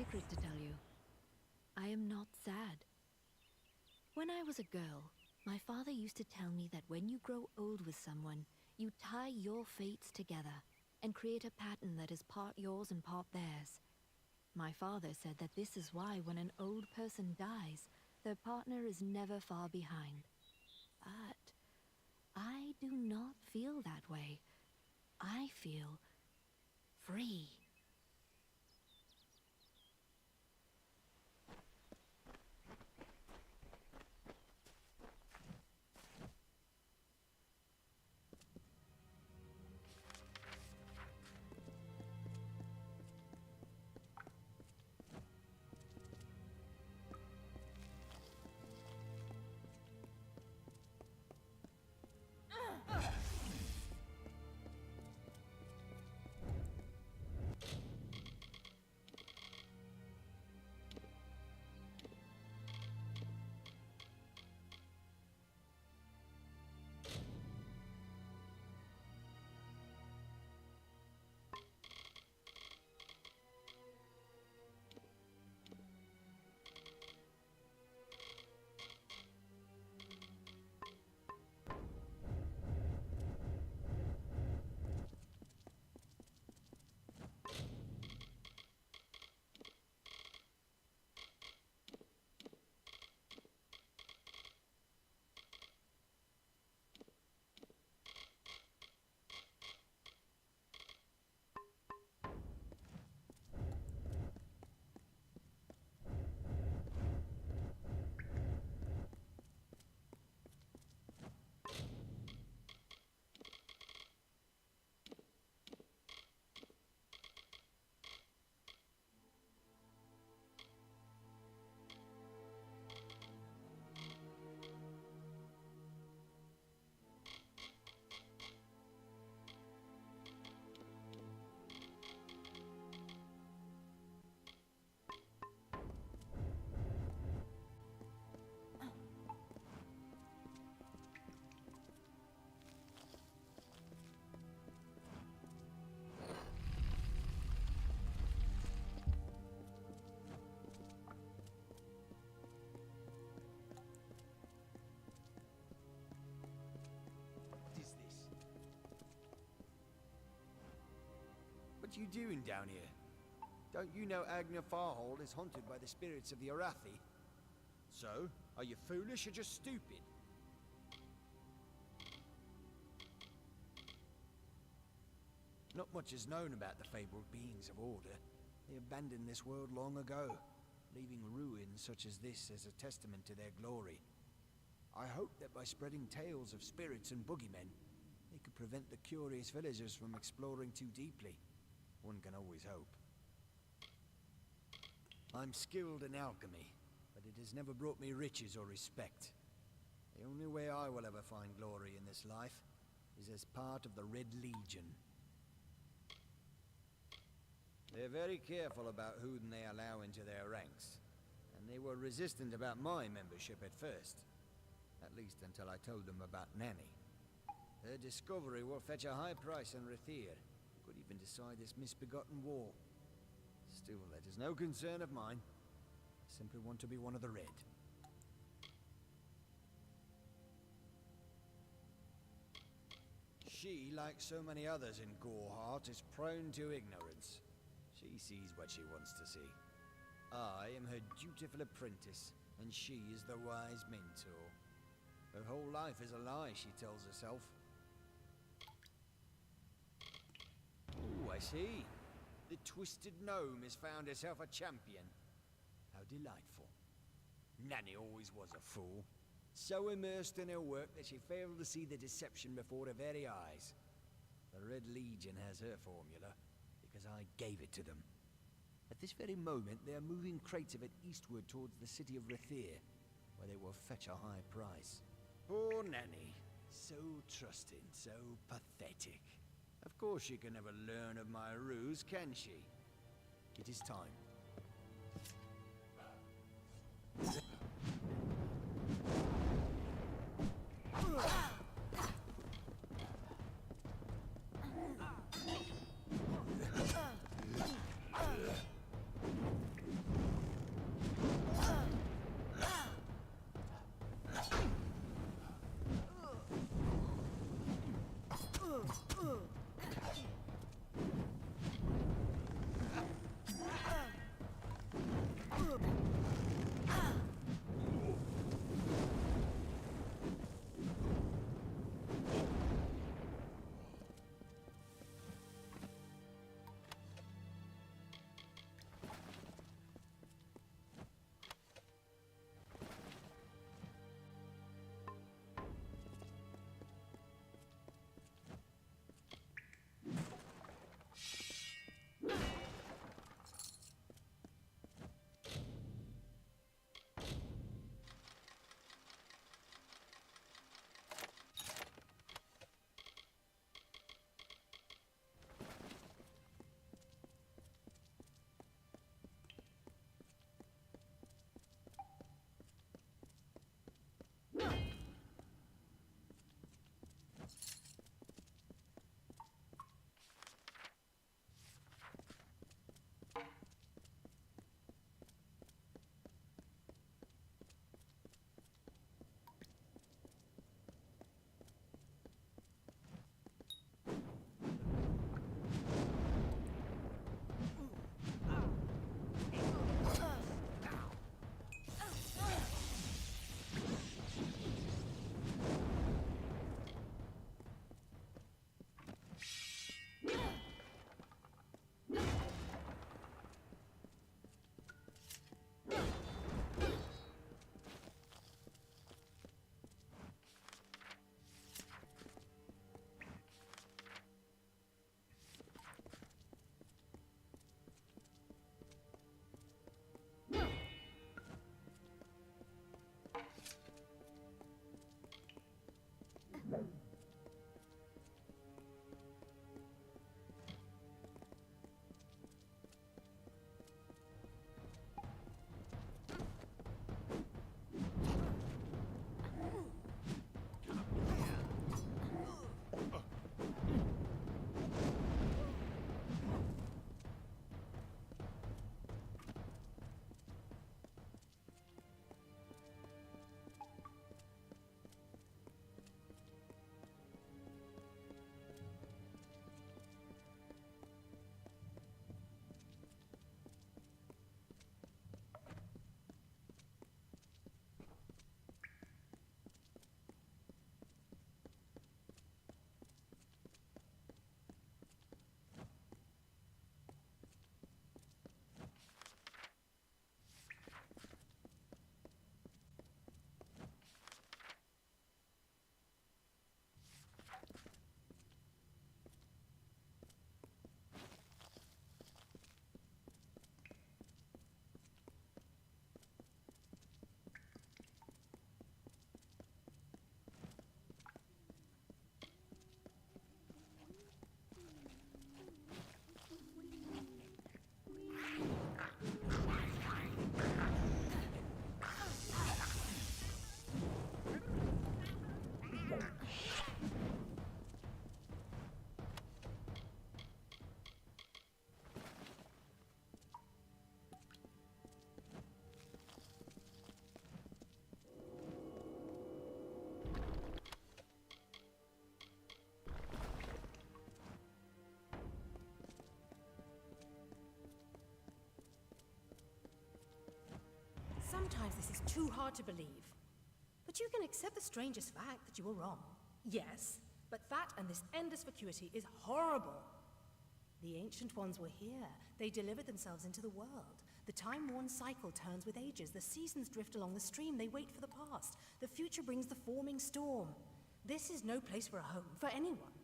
secret to tell you. I am not sad. When I was a girl, my father used to tell me that when you grow old with someone, you tie your fates together and create a pattern that is part yours and part theirs. My father said that this is why when an old person dies, their partner is never far behind. But I do not feel that way. I feel free. What you doing down here? Don't you know Agna Farhold is haunted by the spirits of the Arathi? So, are you foolish or just stupid? Not much is known about the fabled beings of Order. They abandoned this world long ago, leaving ruins such as this as a testament to their glory. I hope that by spreading tales of spirits and boogeymen, they could prevent the curious villagers from exploring too deeply. One can always hope. I'm skilled in alchemy, but it has never brought me riches or respect. The only way I will ever find glory in this life is as part of the Red Legion. They're very careful about who they allow into their ranks, and they were resistant about my membership at first. At least until I told them about Nanny. Her discovery will fetch a high price on Rathir. Could even decide this misbegotten war. Still, that is no concern of mine. I simply want to be one of the Red. She, like so many others in Goreheart, is prone to ignorance. She sees what she wants to see. I am her dutiful apprentice, and she is the wise mentor. Her whole life is a lie, she tells herself. Oh, I see. The twisted gnome has found herself a champion. How delightful. Nanny always was a fool. So immersed in her work that she failed to see the deception before her very eyes. The Red Legion has her formula, because I gave it to them. At this very moment, they are moving crates of it eastward towards the city of Rathir, where they will fetch a high price. Poor Nanny. So trusting, so pathetic. Of course she can never learn of my ruse, can she? It is time. too hard to believe. But you can accept the strangest fact that you were wrong. Yes, but that and this endless vacuity is horrible. The Ancient Ones were here. They delivered themselves into the world. The time-worn cycle turns with ages. The seasons drift along the stream. They wait for the past. The future brings the forming storm. This is no place for a home, for anyone.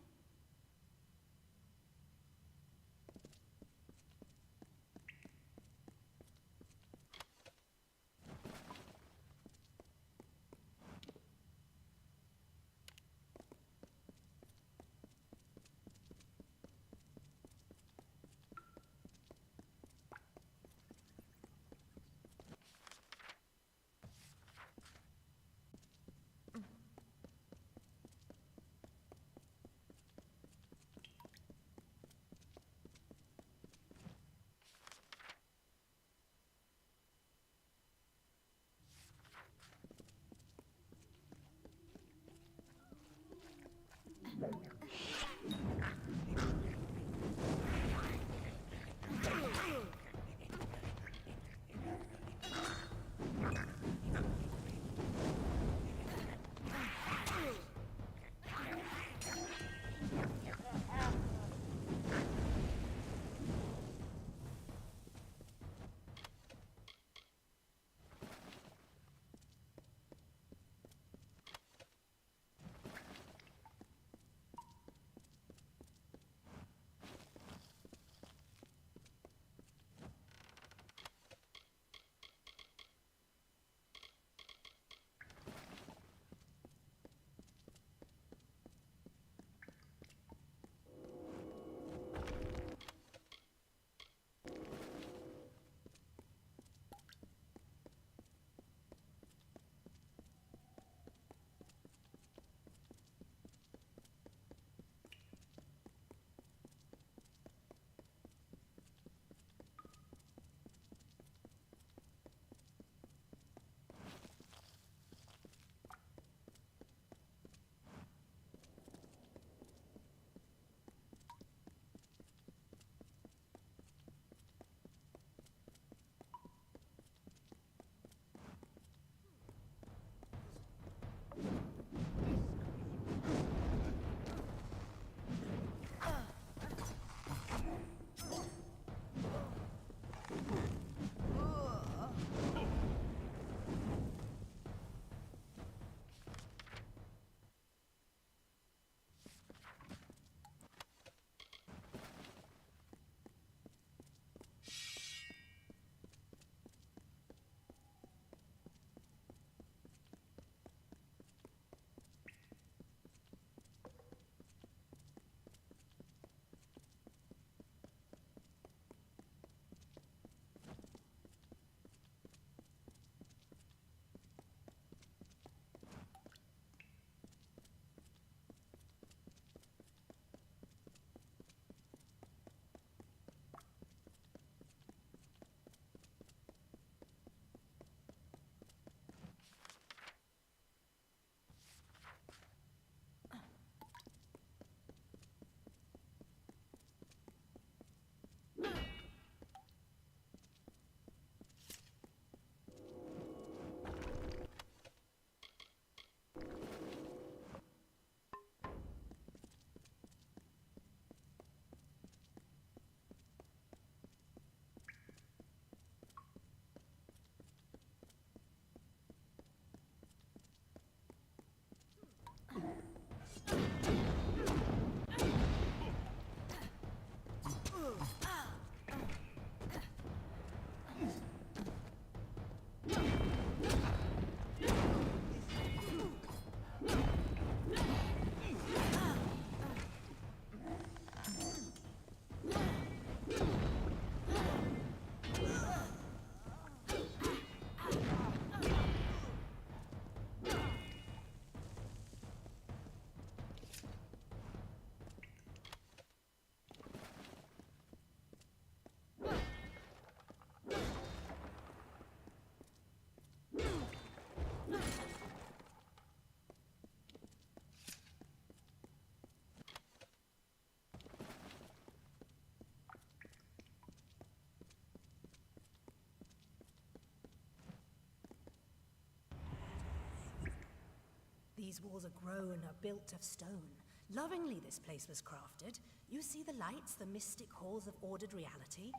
These walls are grown, are built of stone. Lovingly this place was crafted. You see the lights, the mystic halls of ordered reality?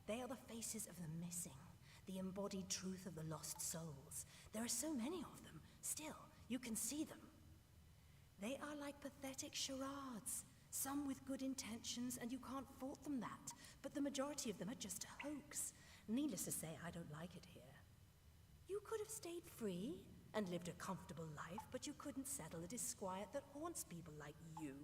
They are the faces of the missing, the embodied truth of the lost souls. There are so many of them. Still, you can see them. They are like pathetic charades. Some with good intentions, and you can't fault them that. But the majority of them are just a hoax. Needless to say, I don't like it here. You could have stayed free and lived a comfortable life, but you couldn't settle the disquiet that haunts people like you.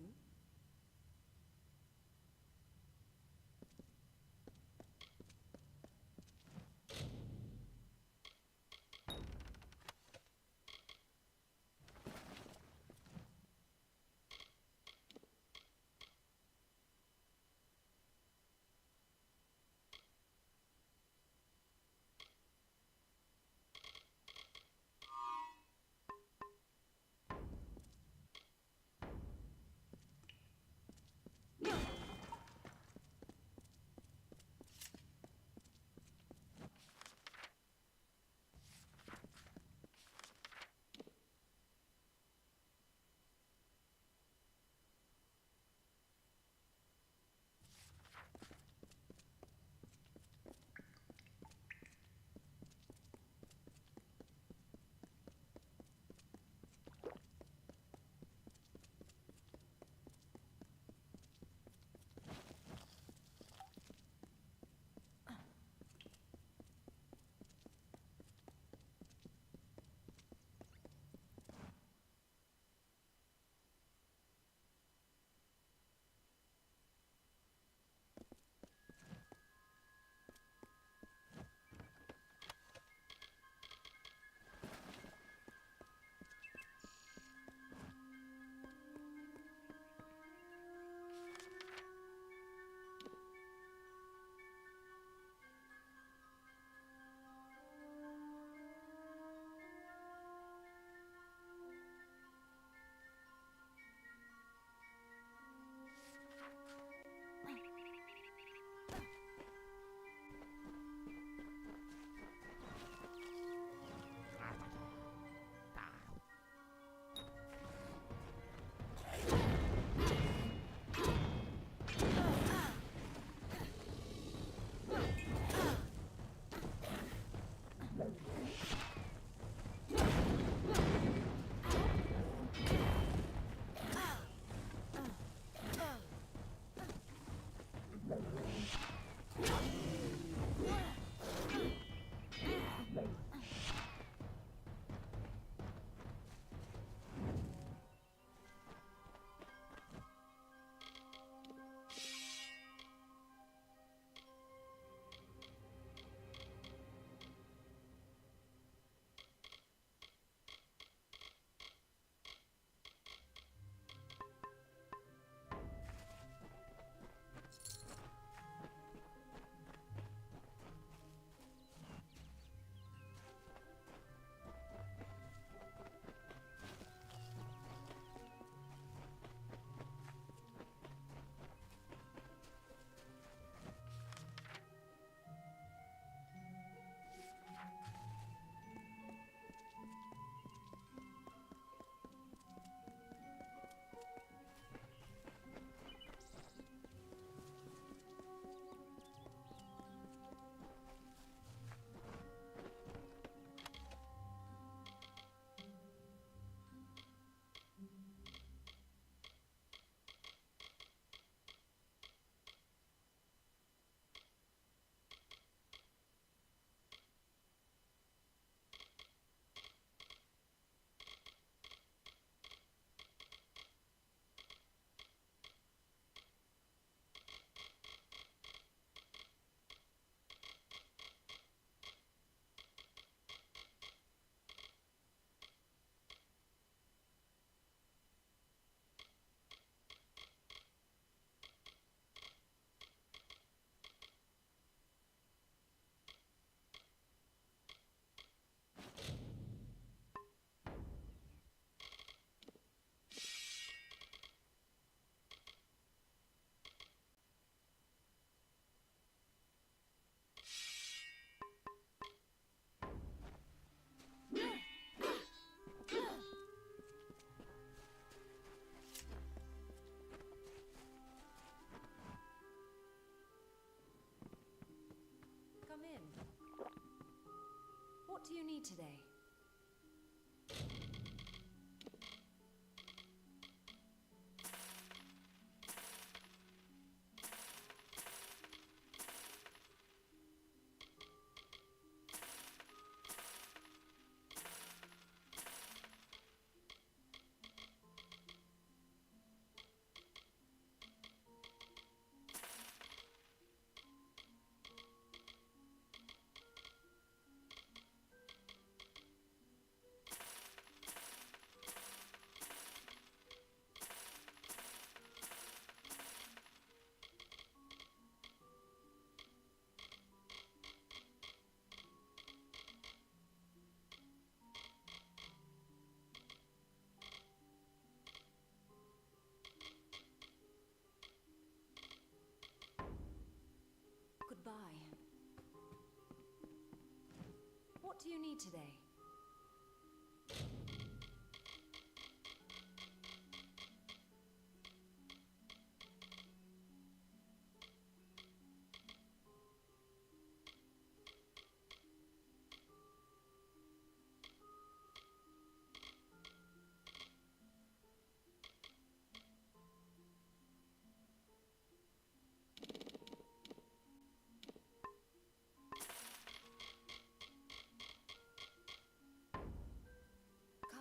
What do you need today? Goodbye. What do you need today?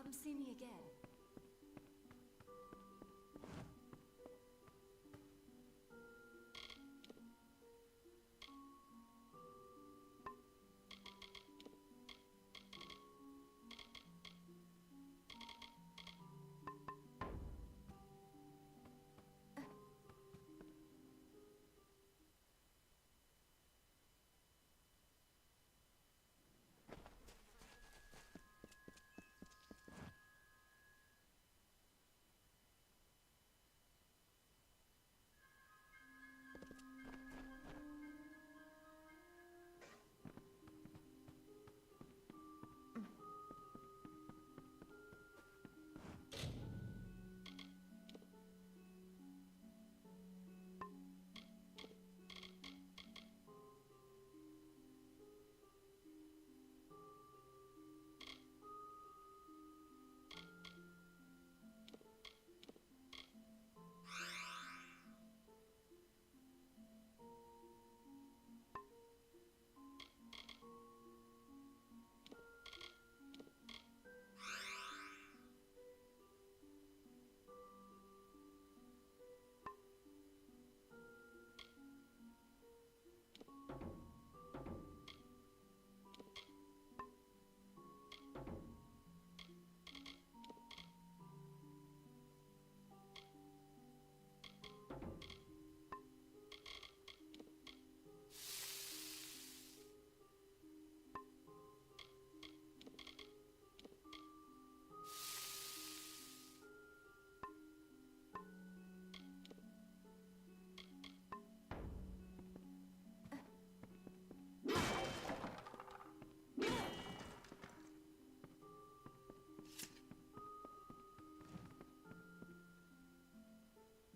Come see me again.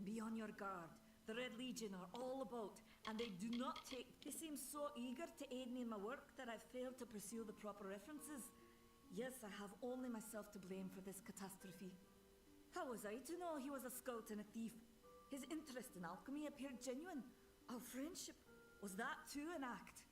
Be on your guard. The Red Legion are all about, and they do not take... They seem so eager to aid me in my work that I've failed to pursue the proper references. Yes, I have only myself to blame for this catastrophe. How was I to know he was a scout and a thief? His interest in alchemy appeared genuine. Our friendship, was that too an act?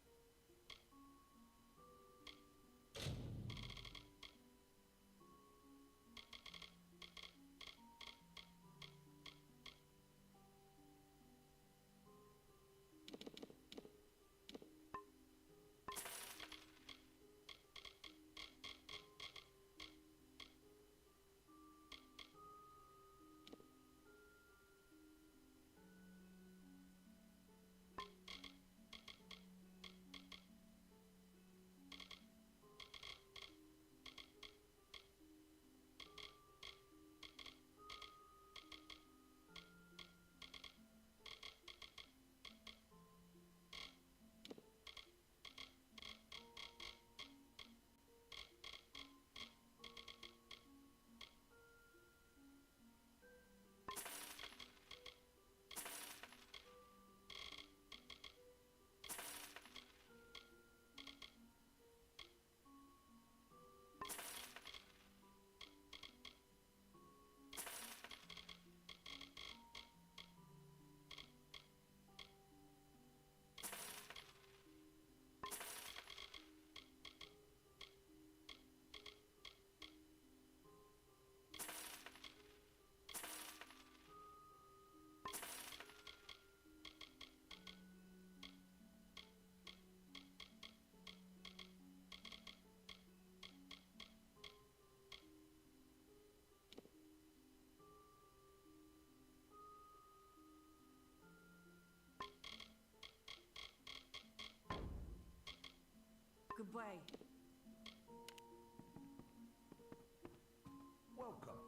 Goodbye. Welcome.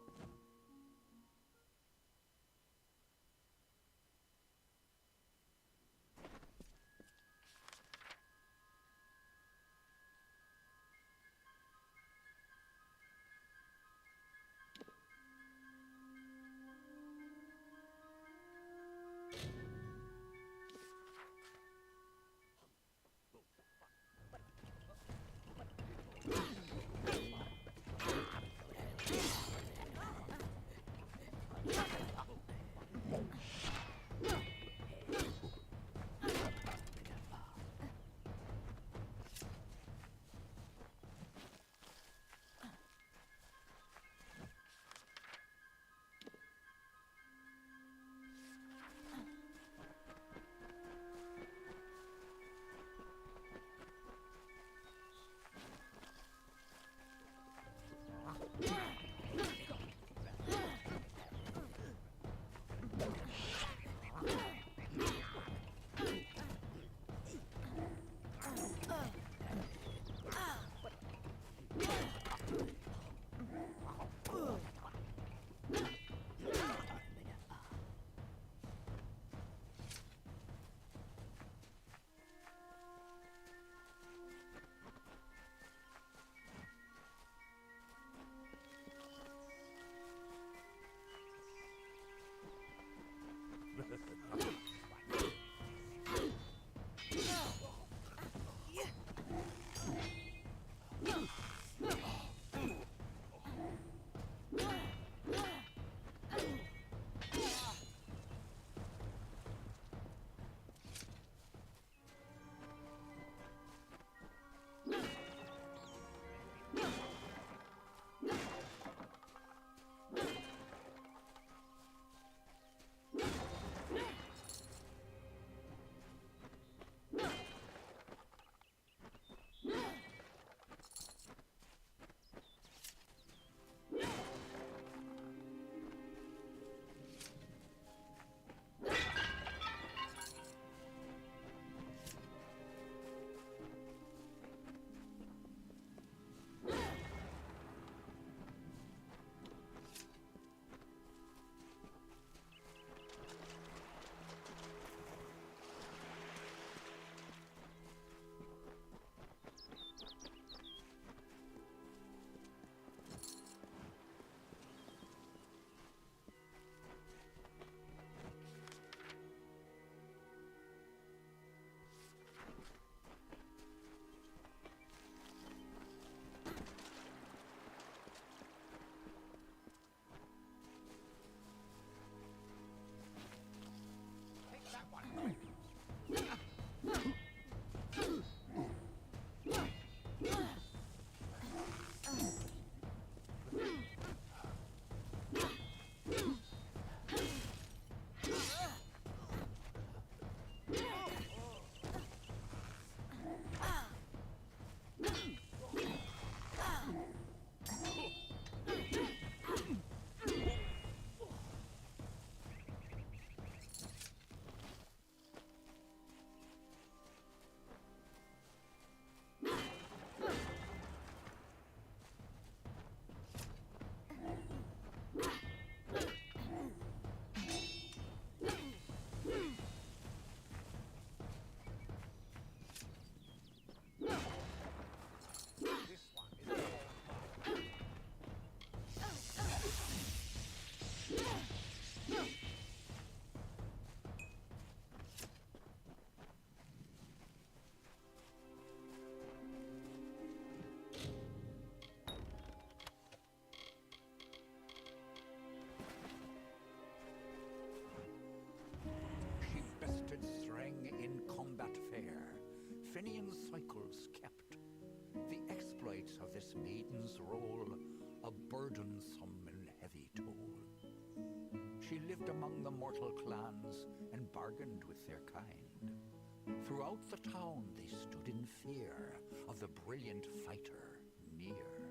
cycles kept. The exploits of this maiden's roll, a burdensome and heavy toll. She lived among the mortal clans and bargained with their kind. Throughout the town they stood in fear of the brilliant fighter near.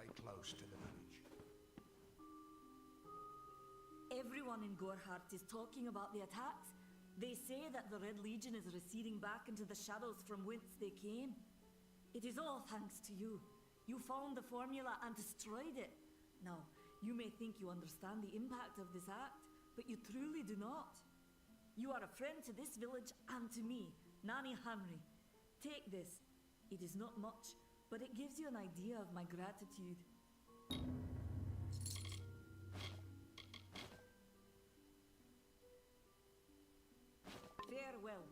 very close to the village. Everyone in Gorhart is talking about the attacks. They say that the Red Legion is receding back into the shadows from whence they came. It is all thanks to you. You found the formula and destroyed it. Now, you may think you understand the impact of this act, but you truly do not. You are a friend to this village and to me, Nanny Henry. Take this. It is not much, but it gives you an idea of my gratitude. Farewell.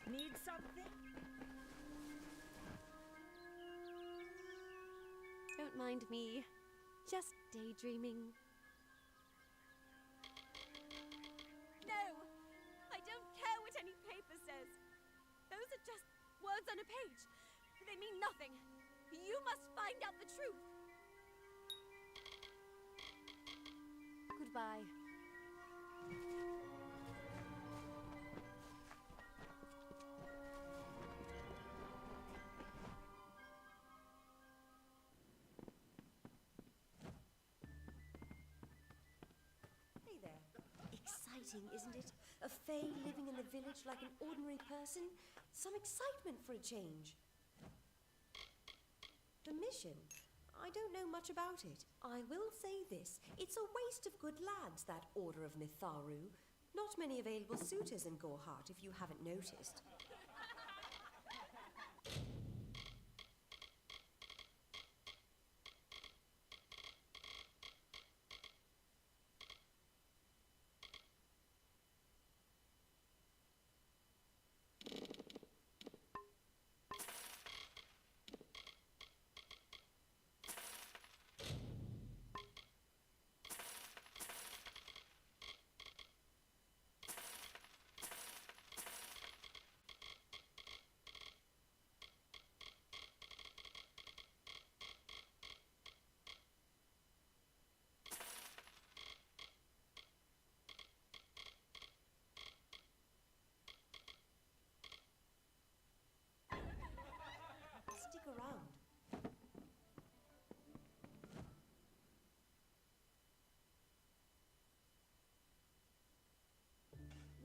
Need something? Don't mind me. Just daydreaming. No! I don't care what any paper says. Those are just words on a page. They mean nothing. You must find out the truth. Goodbye. Hey there. Exciting, isn't it? A fae living in the village like an ordinary person. Some excitement for a change. The mission? I don't know much about it. I will say this. It's a waste of good lads, that Order of Mitharu. Not many available suitors in Gorhart, if you haven't noticed.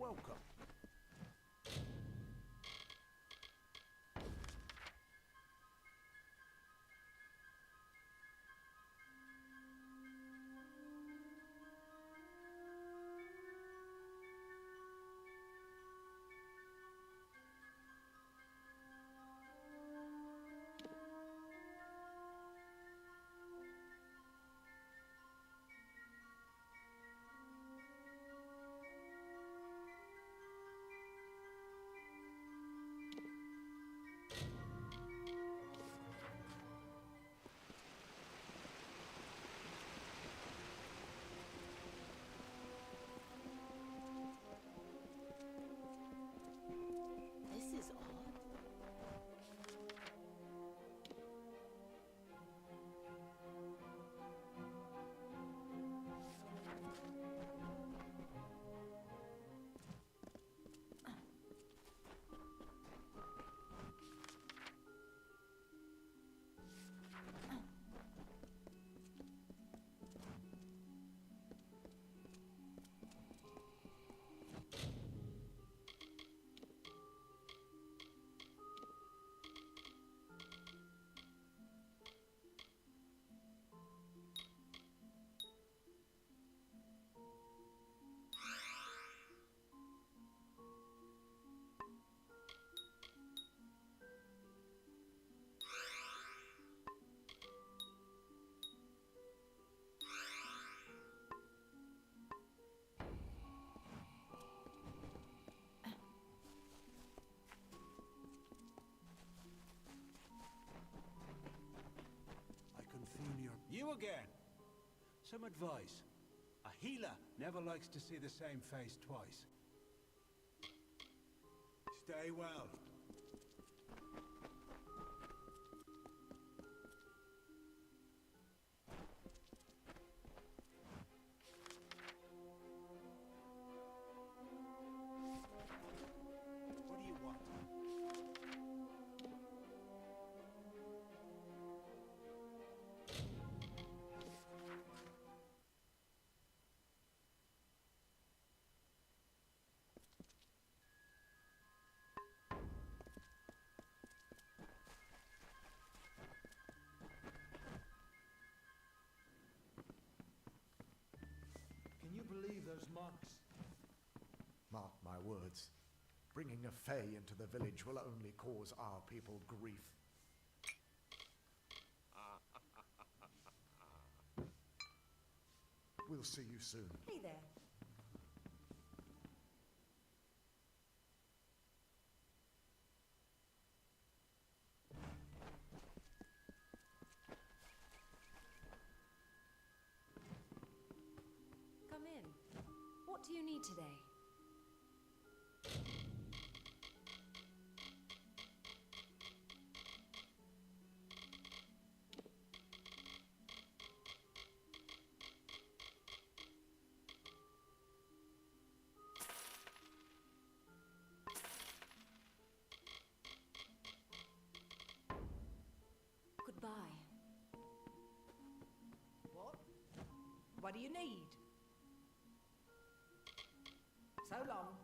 welcome. This is odd. I can feel you again. Some advice. A healer never likes to see the same face twice. Stay well. What do you want? Can you believe those monks? Mark my words. Bringing a Fae into the village will only cause our people grief. We'll see you soon. Hey there. Come in. What do you need today? Goodbye. What? What do you need? So long.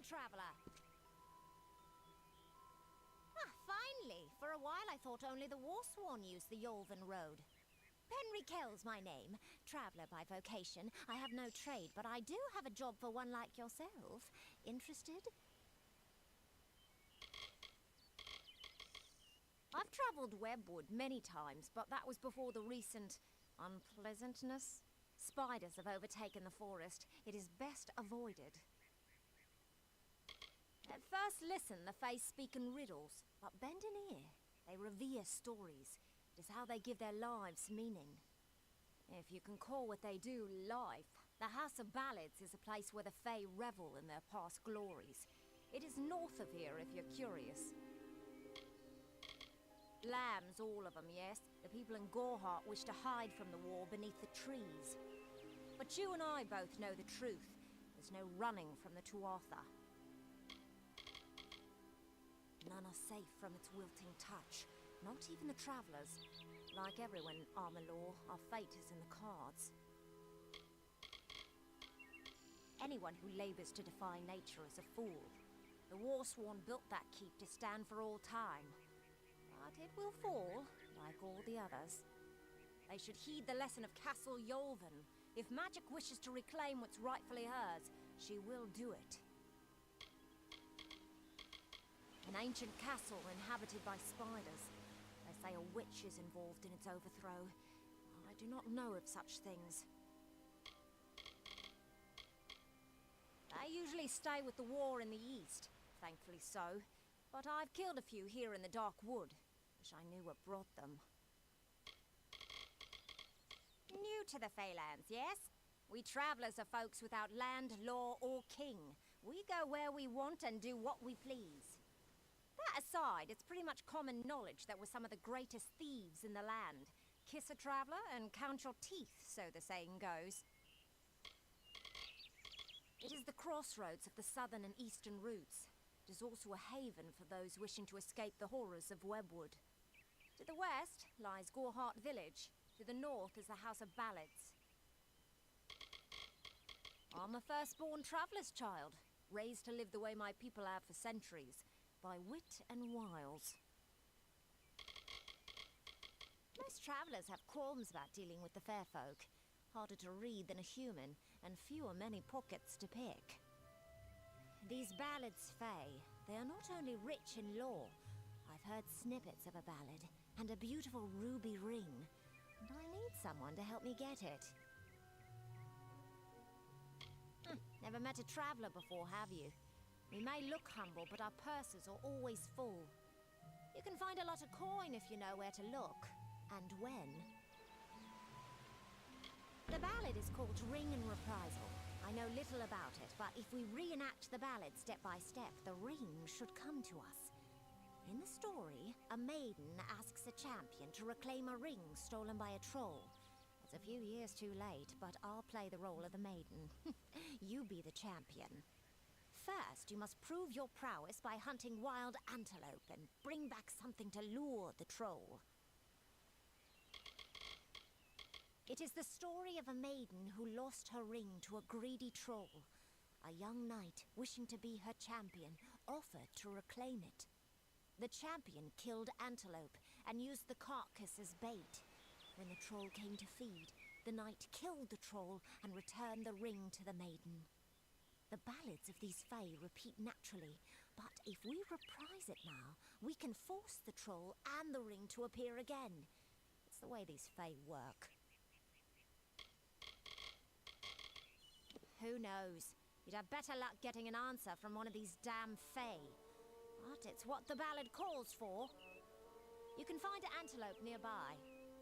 traveler. Ah, finally! For a while I thought only the Warsworn used the Yolven Road. Henry Kell's my name. Traveller by vocation. I have no trade, but I do have a job for one like yourself. Interested? I've travelled Webwood many times, but that was before the recent unpleasantness. Spiders have overtaken the forest. It is best avoided. At first listen, the Fae speak in riddles, but bend an ear. They revere stories. It is how they give their lives meaning. If you can call what they do life, the House of Ballads is a place where the Fae revel in their past glories. It is north of here if you're curious. Lambs, all of them, yes. The people in Gorhart wish to hide from the war beneath the trees. But you and I both know the truth. There's no running from the Tuatha. None are safe from its wilting touch. Not even the travellers. Like everyone in Amalur, our fate is in the cards. Anyone who labours to defy nature is a fool. The Warsworn built that keep to stand for all time. But it will fall, like all the others. They should heed the lesson of Castle Yolven. If magic wishes to reclaim what's rightfully hers, she will do it. An ancient castle inhabited by spiders. They say a witch is involved in its overthrow. I do not know of such things. They usually stay with the war in the east, thankfully so. But I've killed a few here in the Dark Wood. Wish I knew what brought them. New to the Feylands, yes? We travellers are folks without land, law, or king. We go where we want and do what we please. That aside, it's pretty much common knowledge that we're some of the greatest thieves in the land. Kiss a traveller and count your teeth, so the saying goes. It is the crossroads of the southern and eastern routes. It is also a haven for those wishing to escape the horrors of Webwood. To the west lies Gorhart Village. To the north is the House of Ballads. I'm a firstborn traveller's child, raised to live the way my people have for centuries, by wit and wiles. Most travellers have qualms about dealing with the fair folk. Harder to read than a human, and fewer many pockets to pick. These ballads, Fae, they are not only rich in lore. I've heard snippets of a ballad, and a beautiful ruby ring, and I need someone to help me get it. Never met a traveller before, have you? We may look humble, but our purses are always full. You can find a lot of coin if you know where to look, and when. The ballad is called Ring and Reprisal. I know little about it, but if we reenact the ballad step by step, the ring should come to us. In the story, a maiden asks a champion to reclaim a ring stolen by a troll. It's a few years too late, but I'll play the role of the maiden. You be the champion. First, you must prove your prowess by hunting wild antelope and bring back something to lure the troll. It is the story of a maiden who lost her ring to a greedy troll. A young knight, wishing to be her champion, offered to reclaim it. The champion killed antelope and used the carcass as bait. When the troll came to feed, the knight killed the troll and returned the ring to the maiden. The ballads of these Fae repeat naturally, but if we reprise it now, we can force the troll and the ring to appear again. It's the way these Fae work. Who knows? You'd have better luck getting an answer from one of these damn Fae. But it's what the ballad calls for. You can find an antelope nearby.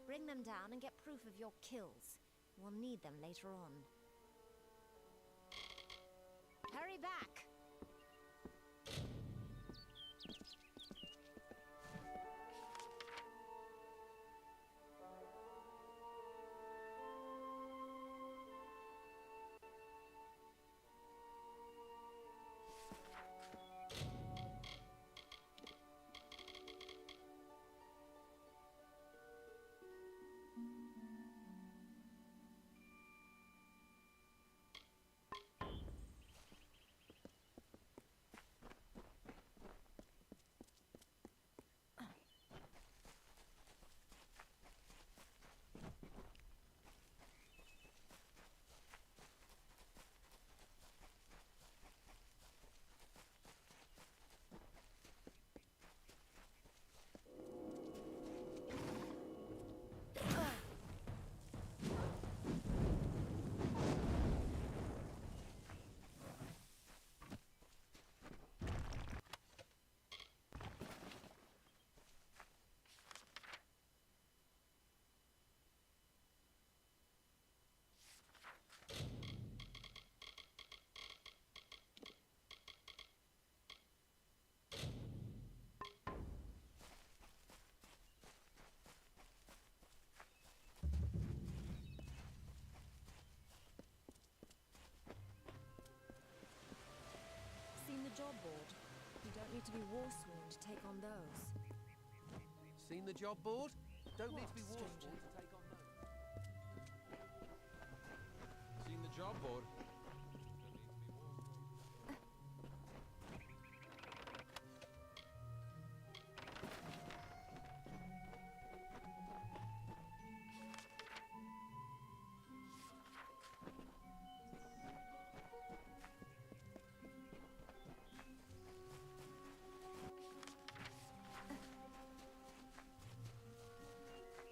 Bring them down and get proof of your kills. We'll need them later on. Hurry back! job board. You don't need to be war-sworn to take on those. Seen the job board? Don't need to be What, war-sworn stranger? to take on those. Seen the job board?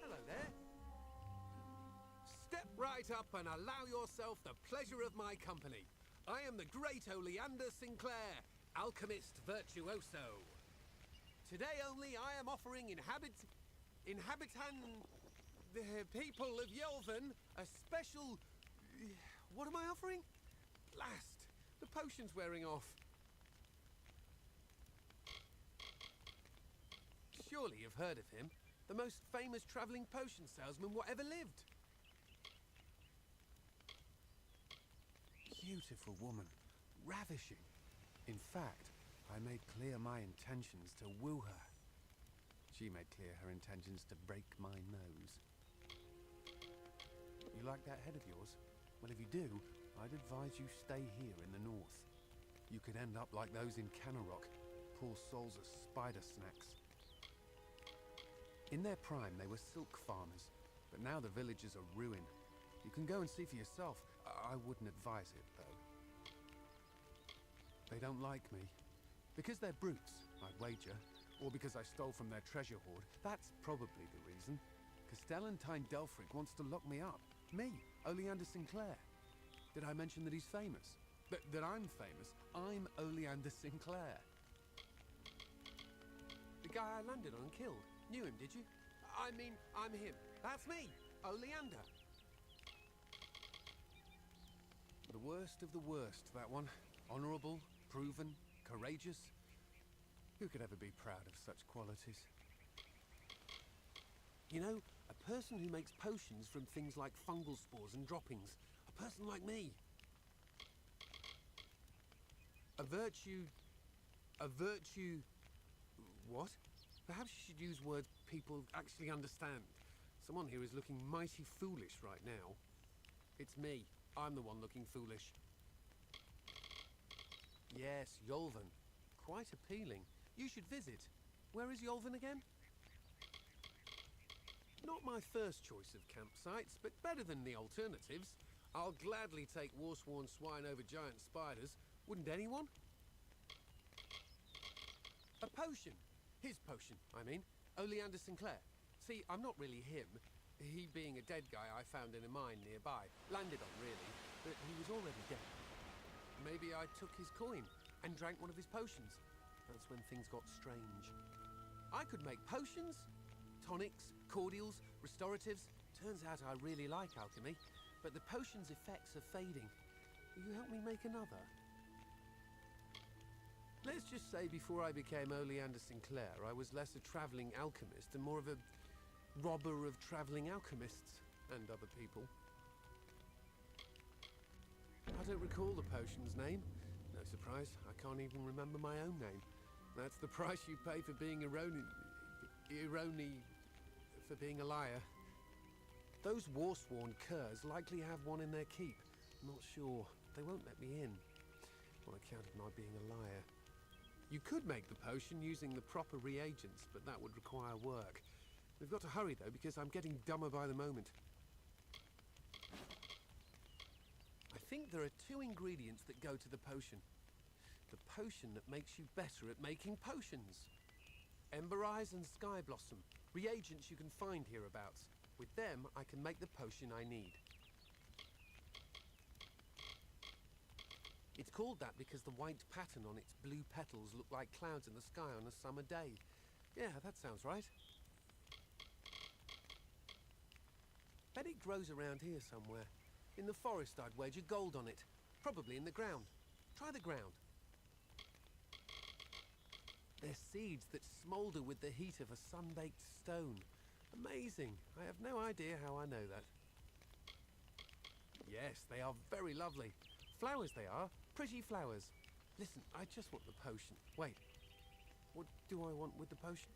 Hello there. Step right up and allow yourself the pleasure of my company. I am the great Oleander Sinclair, alchemist virtuoso. Today only I am offering the people of Yelven a special... What am I offering? Blast! The potion's wearing off. Surely you've heard of him. The most famous travelling potion salesman whatever lived. Beautiful woman. Ravishing. In fact, I made clear my intentions to woo her. She made clear her intentions to break my nose. You like that head of yours? Well, if you do, I'd advise you stay here in the north. You could end up like those in Canarok, poor souls as spider snacks. In their prime, they were silk farmers, but now the villages are ruined. You can go and see for yourself. I wouldn't advise it, though. They don't like me. Because they're brutes, I'd wager. Or because I stole from their treasure hoard. That's probably the reason. Castellantine Delfric wants to lock me up. Me, Oleander Sinclair. Did I mention that he's famous? That I'm famous? I'm Oleander Sinclair. The guy I landed on and killed. Knew him, did you? I mean, I'm him. That's me, Oleander. The worst of the worst, that one. Honourable, proven, courageous. Who could ever be proud of such qualities? You know, a person who makes potions from things like fungal spores and droppings. A person like me. A virtue... What? Perhaps you should use words people actually understand. Someone here is looking mighty foolish right now. It's me. I'm the one looking foolish. Yes, Yolven. Quite appealing. You should visit. Where is Yolven again? Not my first choice of campsites, but better than the alternatives. I'll gladly take war-sworn swine over giant spiders. Wouldn't anyone? A potion. His potion, I mean. Oleander Sinclair. See, I'm not really him. He being a dead guy I found in a mine nearby. Landed on, really, but he was already dead. Maybe I took his coin and drank one of his potions. That's when things got strange. I could make potions, tonics, cordials, restoratives. Turns out I really like alchemy, but the potion's effects are fading. Will you help me make another? Let's just say before I became Oleander Sinclair, I was less a travelling alchemist and more of a robber of travelling alchemists and other people. I don't recall the potion's name. No surprise, I can't even remember my own name. That's the price you pay for being for being a liar. Those war-sworn curs likely have one in their keep. Not sure. They won't let me in. On account of my being a liar. You could make the potion using the proper reagents, but that would require work. We've got to hurry, though, because I'm getting dumber by the moment. I think there are 2 ingredients that go to the potion. The potion that makes you better at making potions. Ember Eyes and Sky Blossom. Reagents you can find hereabouts. With them, I can make the potion I need. It's called that because the white pattern on its blue petals look like clouds in the sky on a summer day. Yeah, that sounds right. Bet it grows around here somewhere. In the forest, I'd wager gold on it. Probably in the ground. Try the ground. They're seeds that smoulder with the heat of a sun-baked stone. Amazing. I have no idea how I know that. Yes, they are very lovely. Flowers they are. Pretty flowers. Listen, I just want the potion. Wait, what do I want with the potion?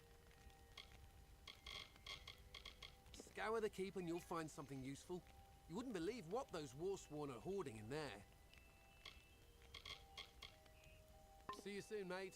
Scour the keep and you'll find something useful. You wouldn't believe what those Warsworn are hoarding in there. See you soon, mate.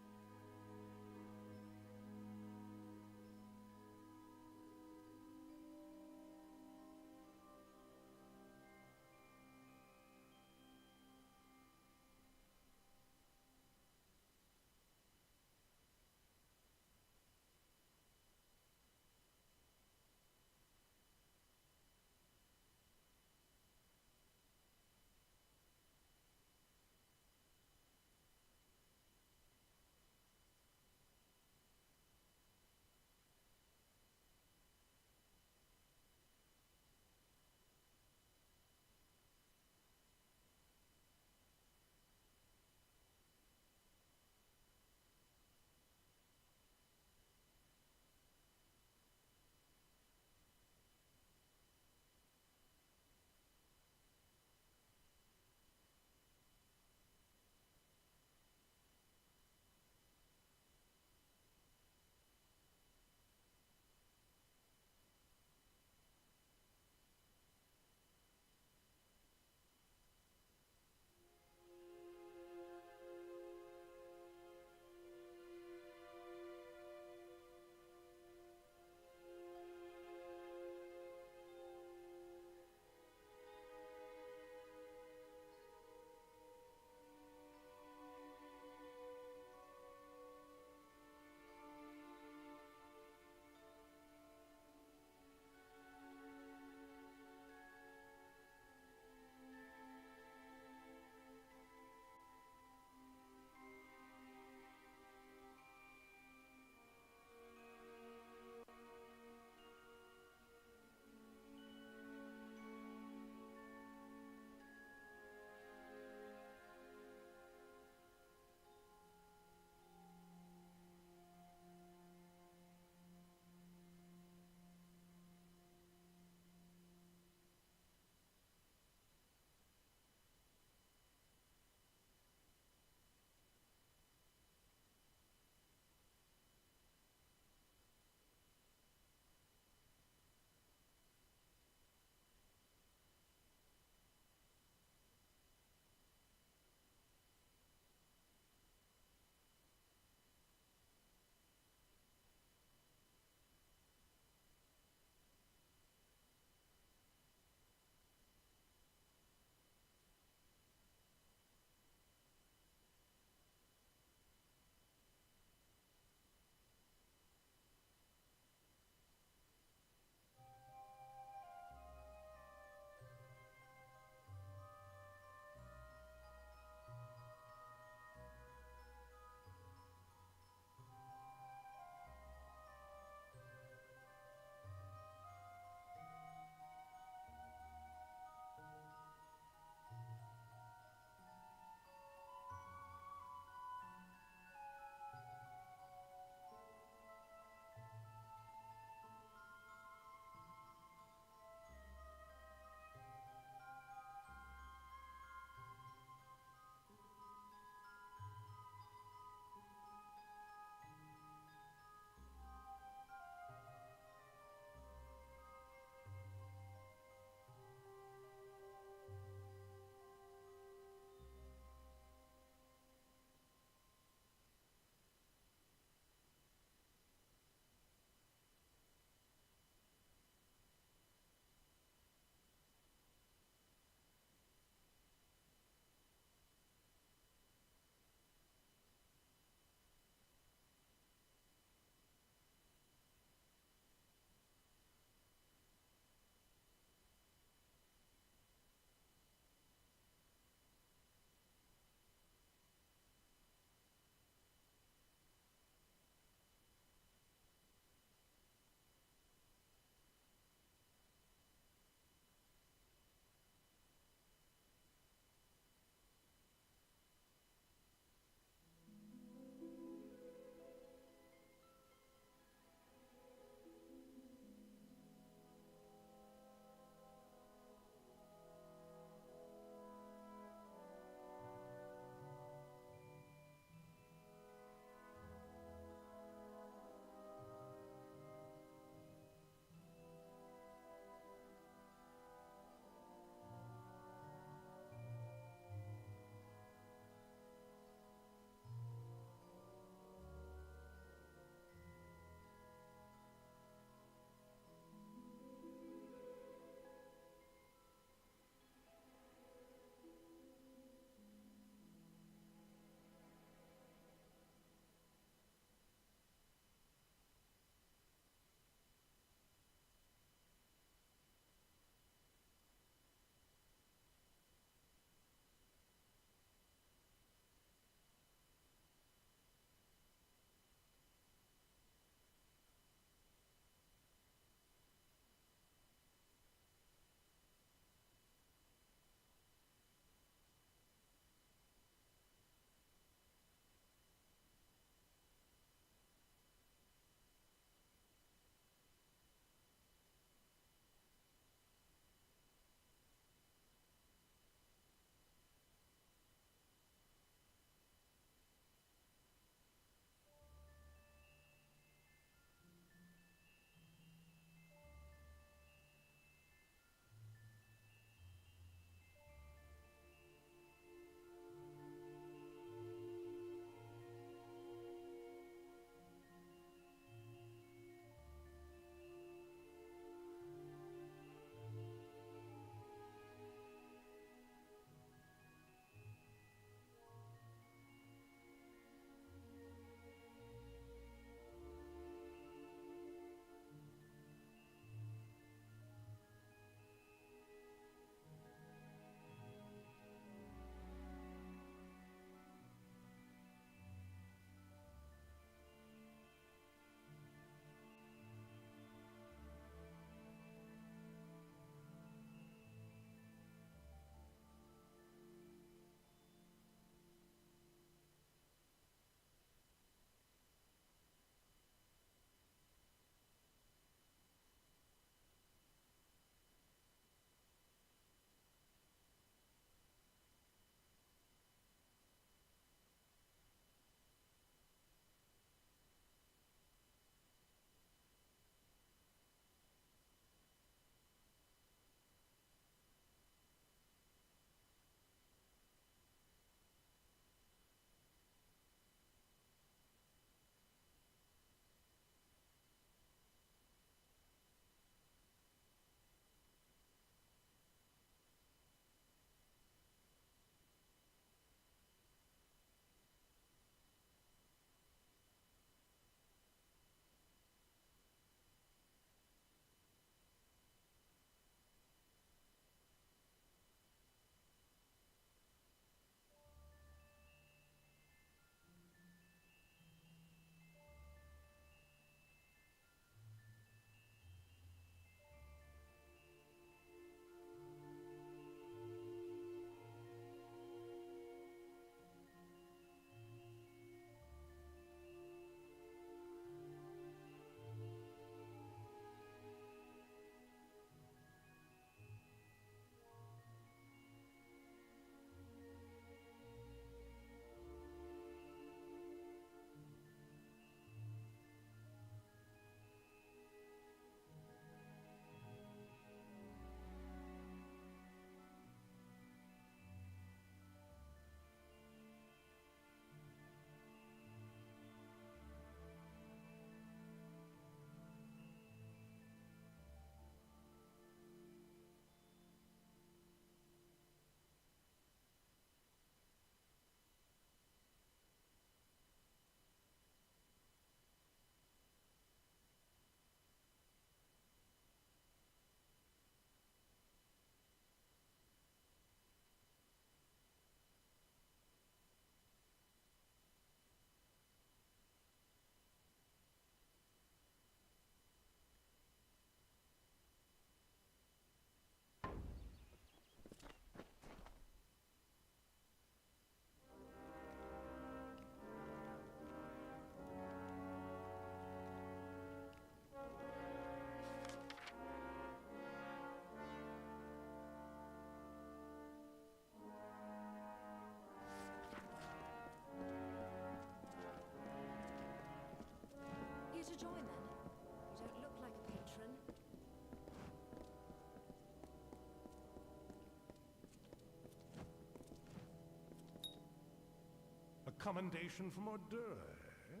Commendation from Ordure, eh?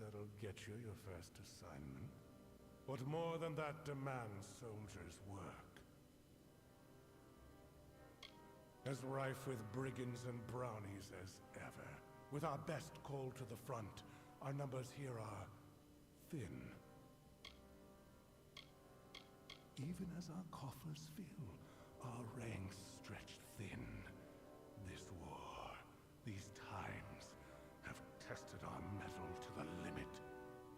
That'll get you your first assignment. What more than that demands soldiers' work? As rife with brigands and brownies as ever. With our best called to the front, our numbers here are thin. Even as our coffers fill, our ranks stretch thin. This war, these times, have tested our mettle to the limit.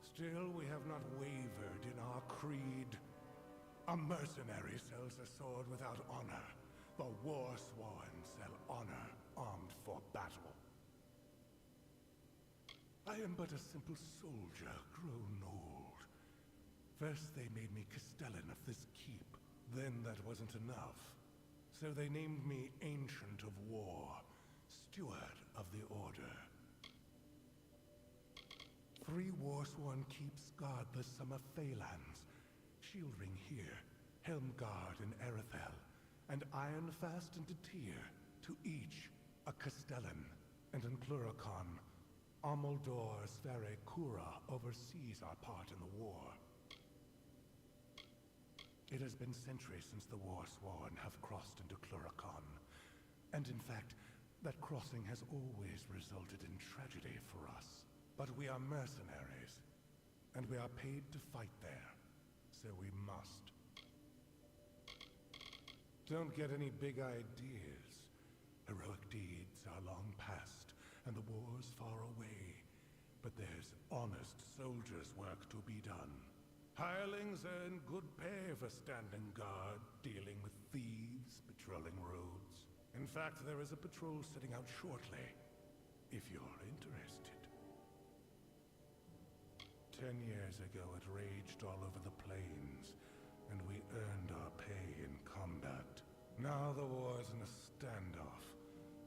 Still, we have not wavered in our creed. A mercenary sells a sword without honor. The war-sworn sell honor, armed for battle. I am but a simple soldier, grown old. First they made me Castellan of this keep. Then that wasn't enough. So they named me Ancient of War, Steward of the Order. 3 war-sworn keeps guard the summer Phalanx. Shieldring here, Helmguard in Erethel, and Ironfast and Detir, to each a Castellan. And in Pluricon, Amalur Sfere Cura oversees our part in the war. It has been centuries since the War-Sworn have crossed into Pluricon. And in fact, that crossing has always resulted in tragedy for us. But we are mercenaries, and we are paid to fight there, so we must. Don't get any big ideas. Heroic deeds are long past, and the war's far away. But there's honest soldiers' work to be done. Hirelings earn good pay for standing guard, dealing with thieves, patrolling roads. In fact, there is a patrol setting out shortly, if you're interested. 10 years ago, it raged all over the plains, and we earned our pay in combat. Now the war's in a standoff,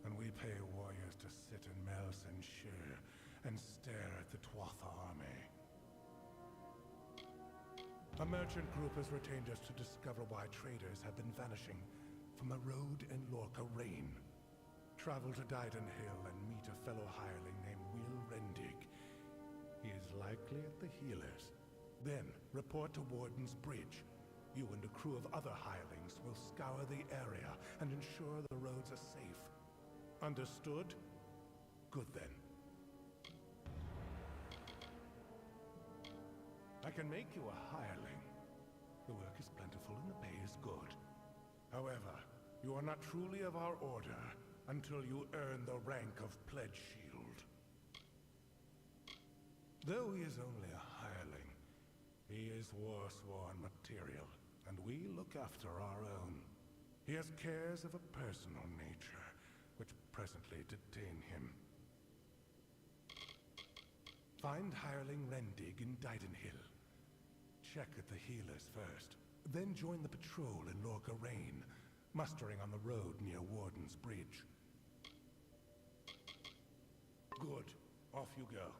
and we pay warriors to sit in Melsenshire and stare at the Tuatha army. A merchant group has retained us to discover why traders have been vanishing from the road in Lorca Rain. Travel to Dyden Hill and meet a fellow hireling named Will Rendig. He is likely at the healers. Then, report to Warden's Bridge. You and a crew of other hirelings will scour the area and ensure the roads are safe. Understood? Good then. I can make you a hireling. The work is plentiful and the pay is good. However, you are not truly of our order until you earn the rank of Pledge Shield. Though he is only a hireling, he is war-sworn material, and we look after our own. He has cares of a personal nature, which presently detain him. Find hireling Rendig in Dyden Hill. Check at the healers first, then join the patrol in Lorca Rain, mustering on the road near Warden's Bridge. Good. Off you go.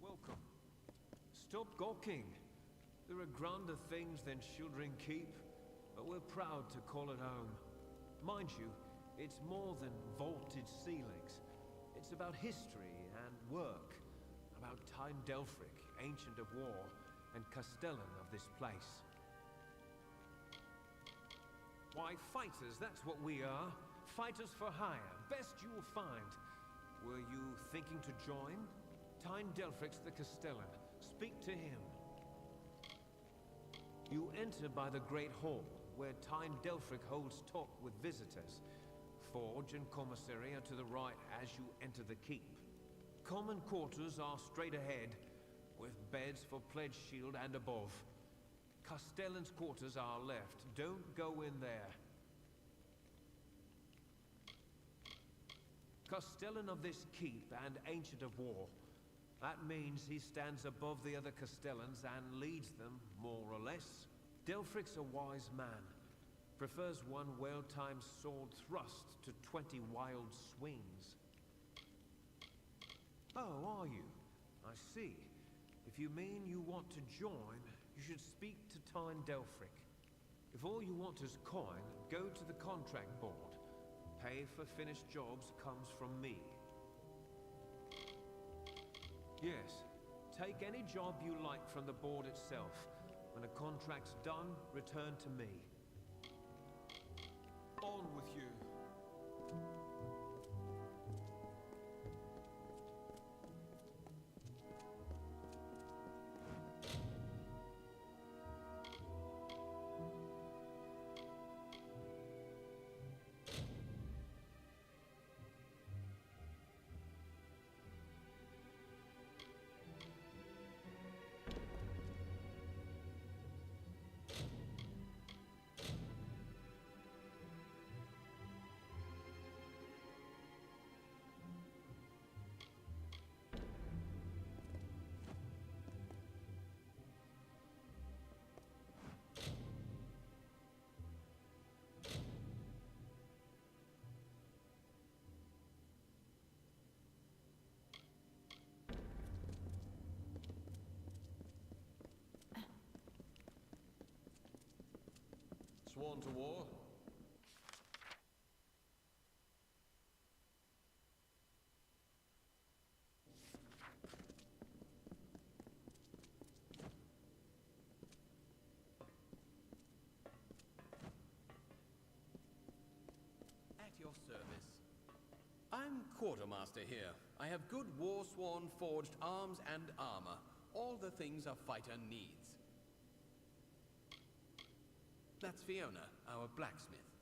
Welcome. Stop gawking. There are grander things than Shieldring Keep, but we're proud to call it home. Mind you, it's more than vaulted ceilings. It's about history and work, about Time Delphric, Ancient of War, and Castellan of this place. Why, fighters, that's what we are. Fighters for hire, best you will find. Were you thinking to join? Time Delphric's the Castellan. Speak to him. You enter by the Great Hall, where Time Delphric holds talk with visitors. Forge and commissary are to the right as you enter the keep. Common quarters are straight ahead, with beds for Pledge Shield and above. Castellan's quarters are left. Don't go in there. Castellan of this keep and Ancient of War. That means he stands above the other Castellans and leads them, more or less. Delphric's a wise man. Prefers one well-timed sword thrust to 20 wild swings. Oh, are you? I see. If you mean you want to join, you should speak to Tyne Delphric. If all you want is coin, go to the contract board. Pay for finished jobs comes from me. Yes, take any job you like from the board itself. When a contract's done, return to me. On with you. Sworn to war? At your service. I'm quartermaster here. I have good war-sworn forged arms and armor. All the things a fighter needs. That's Fiona, our blacksmith.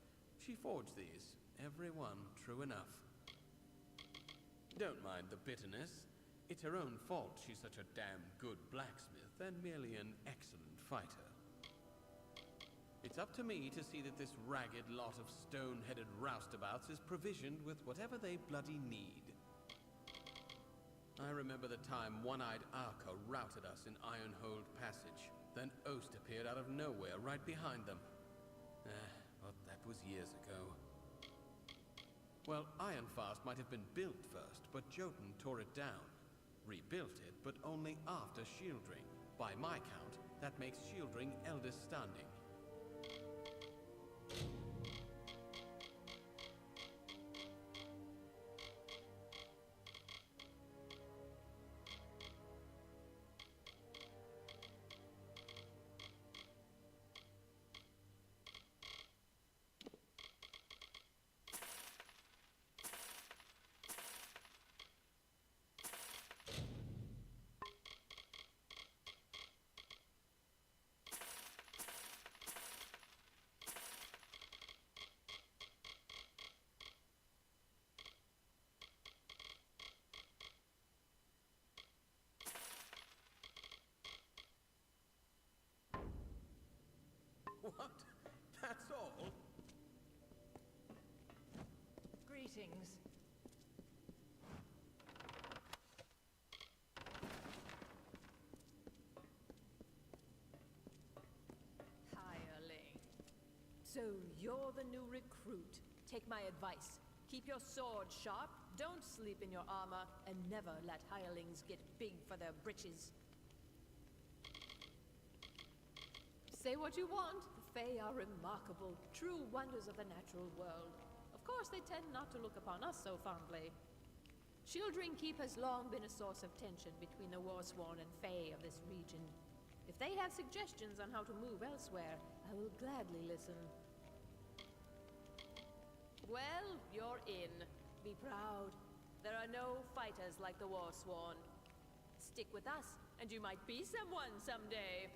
She forged these, every one true enough. Don't mind the bitterness. It's her own fault she's such a damn good blacksmith and merely an excellent fighter. It's up to me to see that this ragged lot of stone-headed roustabouts is provisioned with whatever they bloody need. I remember the time One-Eyed Arca routed us in Ironhold Passage. Then Oast appeared out of nowhere right behind them. But that was years ago. Well, Ironfast might have been built first, but Jotun tore it down. Rebuilt it, but only after Shieldring. By my count, that makes Shieldring eldest standing. What? That's all? Greetings. Hireling. So you're the new recruit. Take my advice. Keep your sword sharp, don't sleep in your armor, and never let hirelings get big for their britches. Say what you want. The Fae are remarkable, true wonders of the natural world. Of course, they tend not to look upon us so fondly. Shieldring Keep has long been a source of tension between the Warsworn and Fae of this region. If they have suggestions on how to move elsewhere, I will gladly listen. Well, you're in. Be proud. There are no fighters like the Warsworn. Stick with us, and you might be someone someday.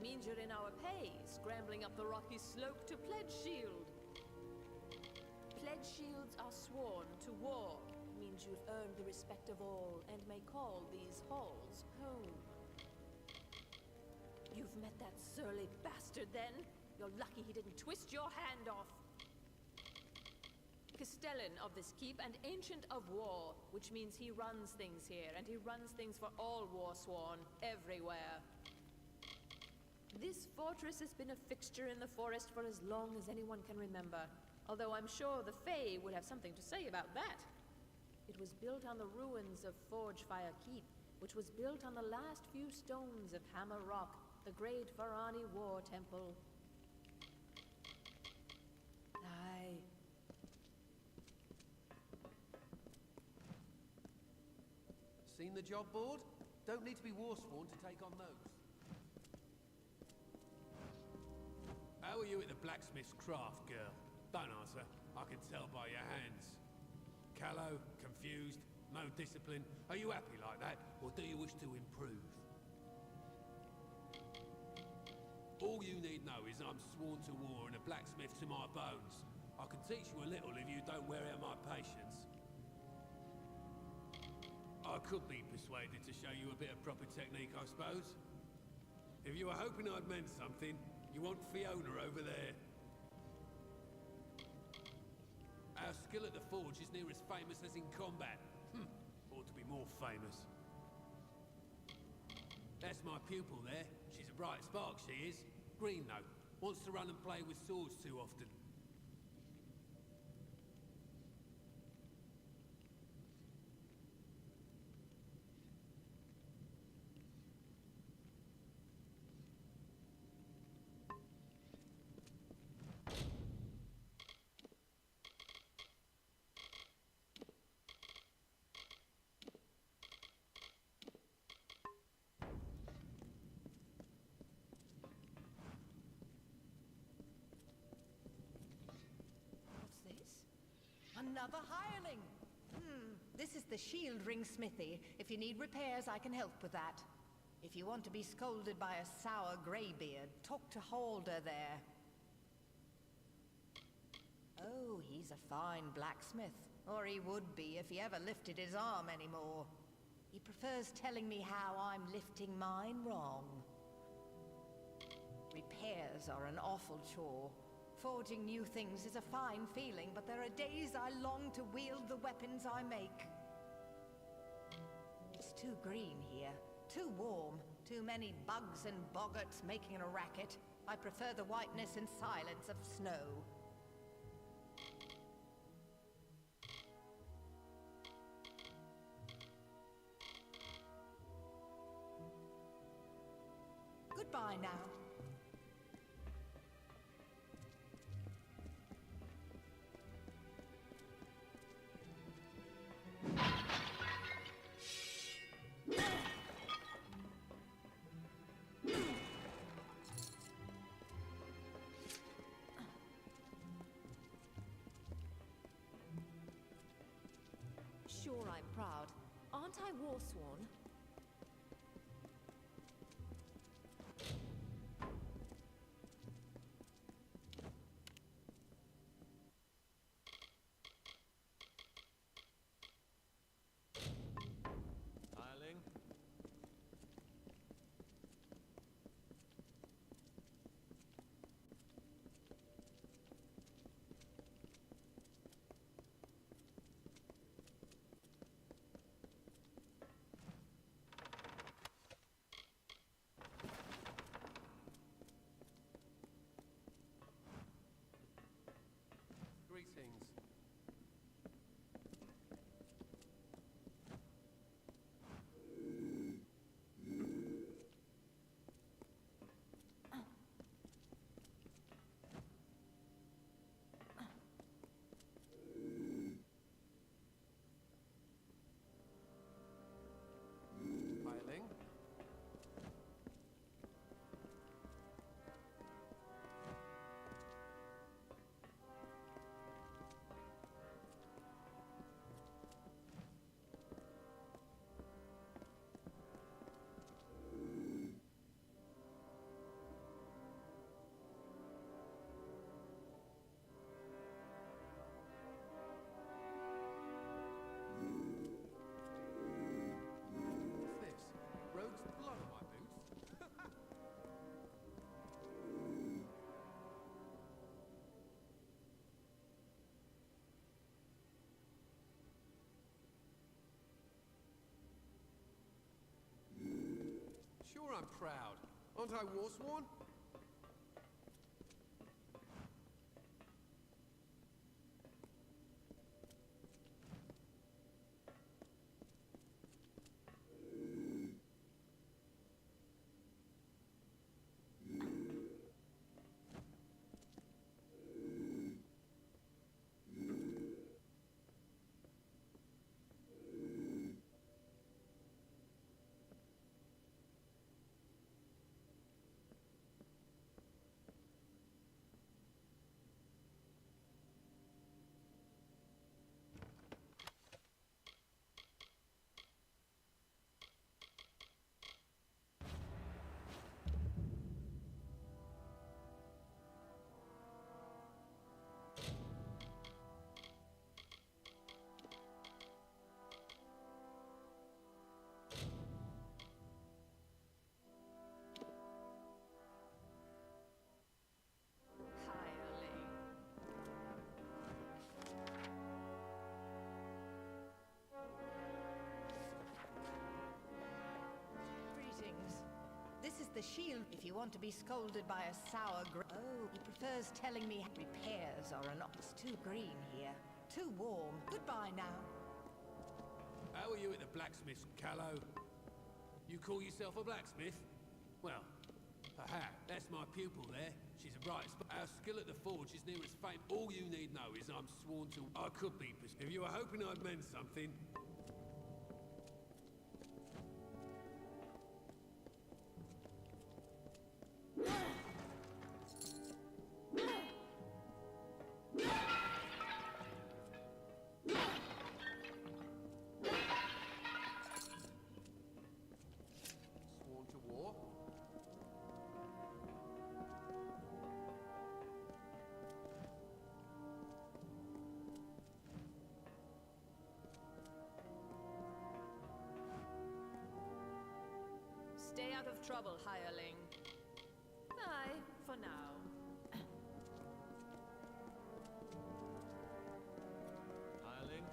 Means you're in our pay, scrambling up the rocky slope to Pledge Shield. Pledge Shields are sworn to war. Means you've earned the respect of all and may call these halls home. You've met that surly bastard then? You're lucky he didn't twist your hand off. Castellan of this keep and Ancient of War, which means he runs things here, and he runs things for all Warsworn, everywhere. This fortress has been a fixture in the forest for as long as anyone can remember, although I'm sure the Fae would have something to say about that. It was built on the ruins of Forgefire Keep, which was built on the last few stones of Hammer Rock, the great Varani War Temple. Aye. Seen the job board? Don't need to be warsworn to take on those. How are you at the blacksmith's craft, girl? Don't answer. I can tell by your hands. Callow, confused, no discipline. Are you happy like that, or do you wish to improve? All you need know is I'm sworn to war and a blacksmith to my bones. I can teach you a little if you don't wear out my patience. I could be persuaded to show you a bit of proper technique, I suppose. If you were hoping I'd meant something, you want Fiona over there. Our skill at the forge is near as famous as in combat. Ought to be more famous. That's my pupil there. She's a bright spark, she is. Green, though. Wants to run and play with swords too often. Another hireling! This is the shield ring smithy. If you need repairs, I can help with that. If you want to be scolded by a sour greybeard, talk to Halder there. Oh, he's a fine blacksmith. Or he would be if he ever lifted his arm anymore. He prefers telling me how I'm lifting mine wrong. Repairs are an awful chore. Forging new things is a fine feeling, but there are days I long to wield the weapons I make. It's too green here, too warm, too many bugs and boggarts making a racket. I prefer the whiteness and silence of snow. Goodbye now. Sure, I'm proud. Aren't I warsworn? Hireling? Greetings. Hireling? What's this? Roads below my boots? Sure, I'm proud. Aren't I Warsworn? This is the shield if you want to be scolded by a sour Oh, he prefers telling me repairs are an It's too green here. Too warm. Goodbye now. How are you at the blacksmith's, Callow? You call yourself a blacksmith? Well, perhaps. That's my pupil there. She's a bright spot. Our skill at the forge is near as faint. All you need know is I'm sworn to... I could be... If you were hoping I'd meant something... Stay out of trouble, hireling. Bye, for now. Hireling?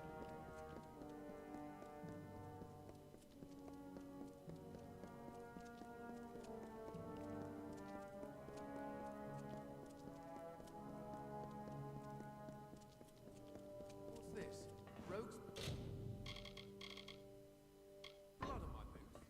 What's this? Rogues? Blood on my boots.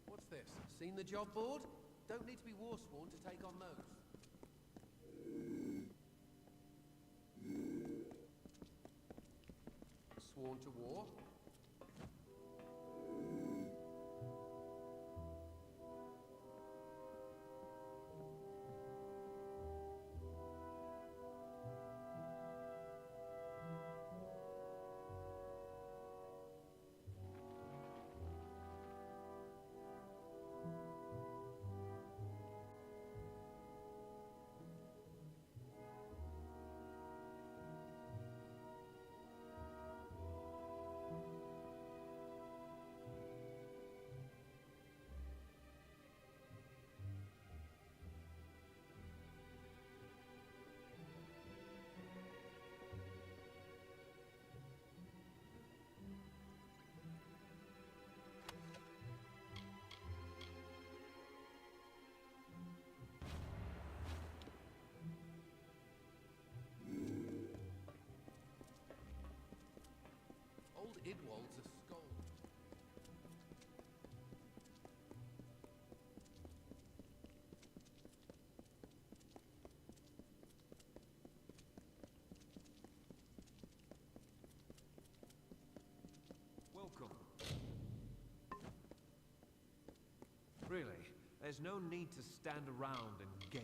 What's this? Seen the job board? Don't need to be Warsworn to take on those. Sworn to war? Old Idwald's a skull. Welcome. Really, there's no need to stand around and gape.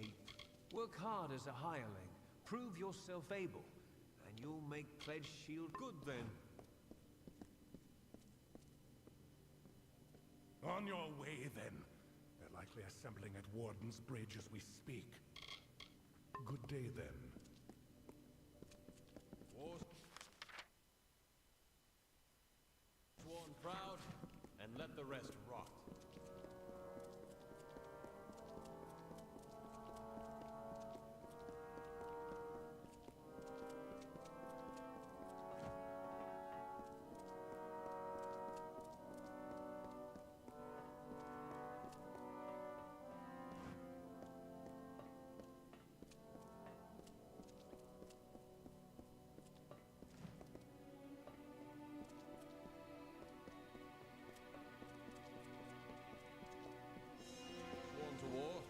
Work hard as a hireling, prove yourself able, and you'll make Pledge Shield good then. On your way, then. They're likely assembling at Warden's Bridge as we speak. Good day, then. the rest rot. Sworn to war.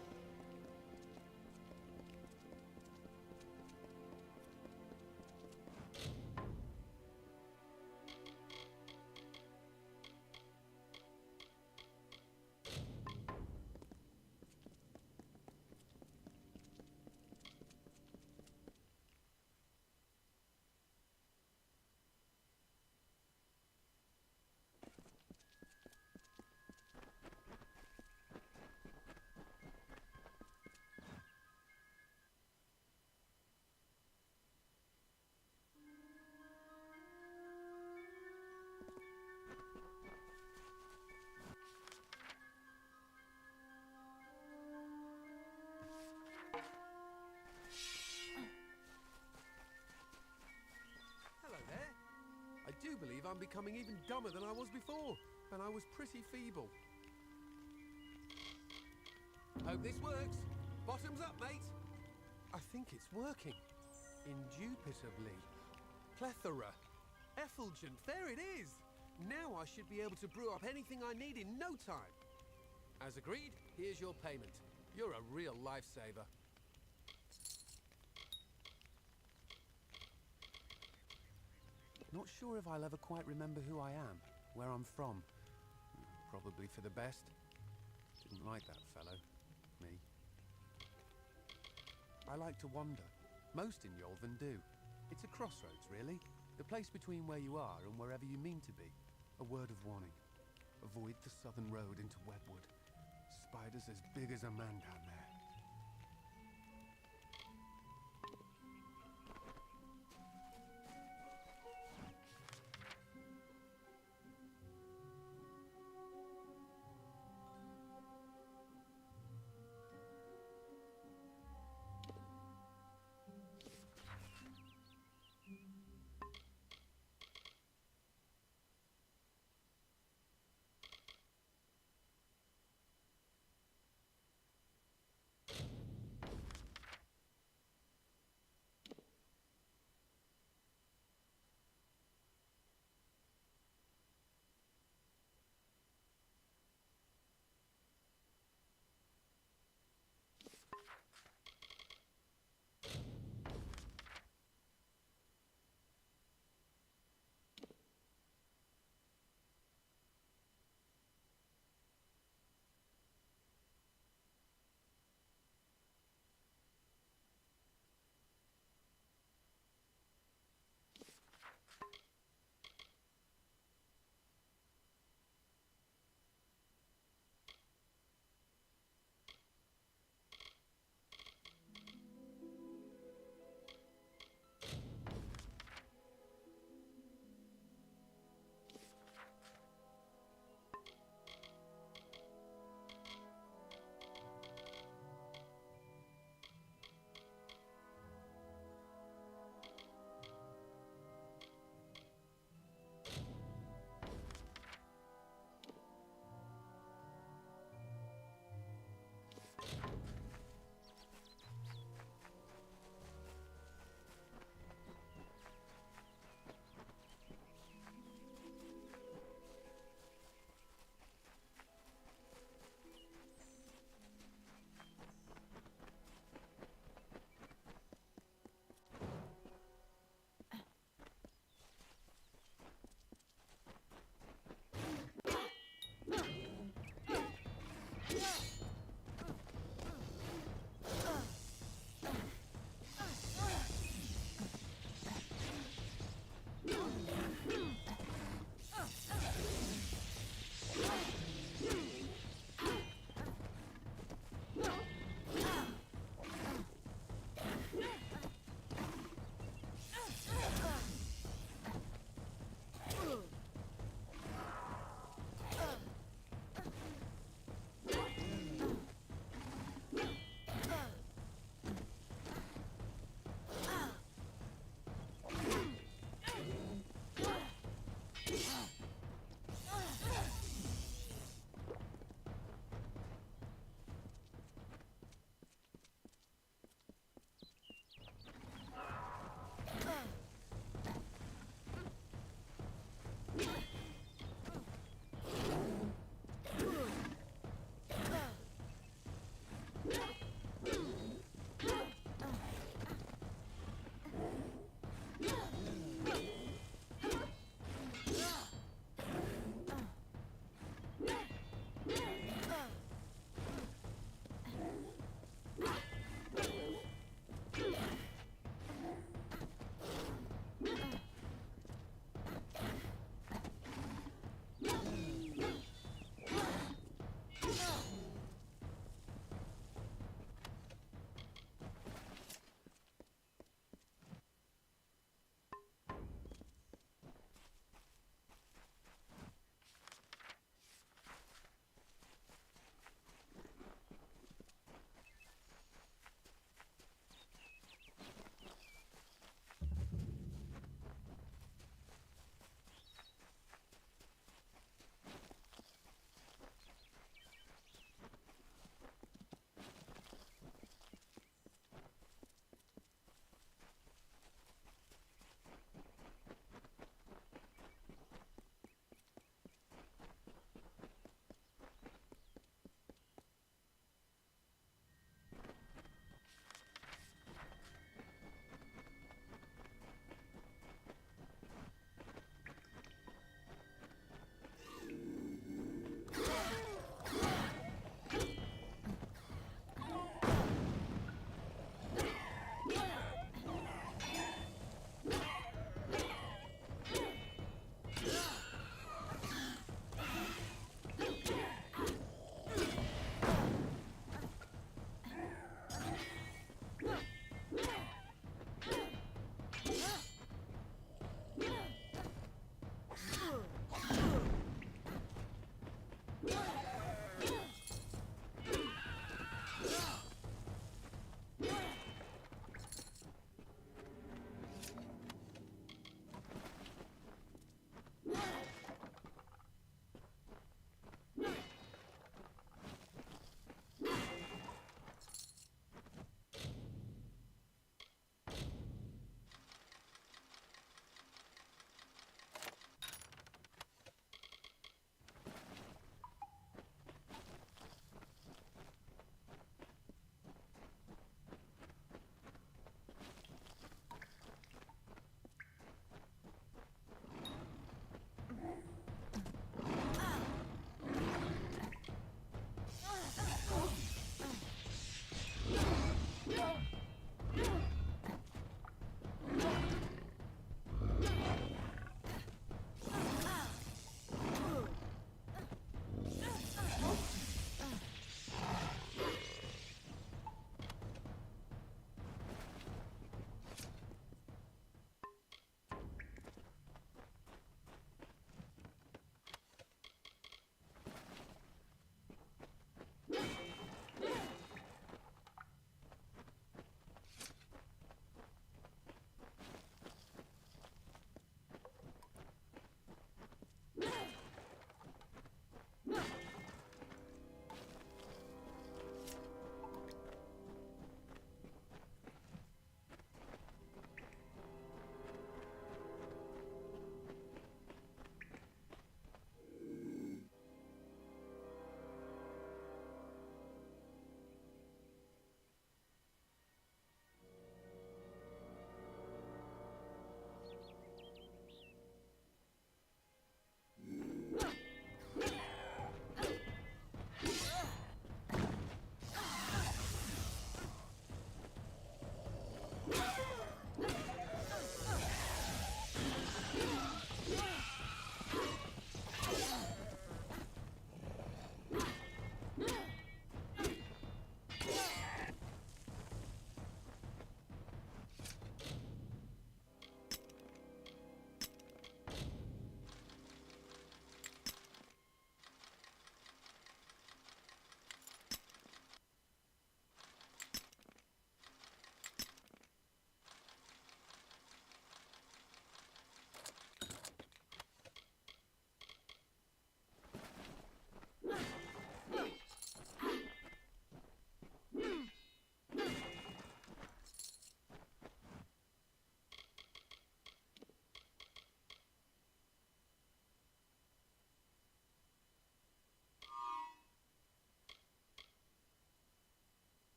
Hello there. I do believe I'm becoming even dumber than I was before, and I was pretty feeble. Hope this works. Bottoms up, mate. I think it's working. Indubitably. Plethora. Effulgent. There it is. Now I should be able to brew up anything I need in no time. As agreed, here's your payment. You're a real lifesaver. Not sure if I'll ever quite remember who I am, where I'm from. Probably for the best. Didn't like that fellow. Me. I like to wander. Most in Yolven do. It's a crossroads, really. The place between where you are and wherever you mean to be. A word of warning. Avoid the southern road into Webwood. Spiders as big as a man down there.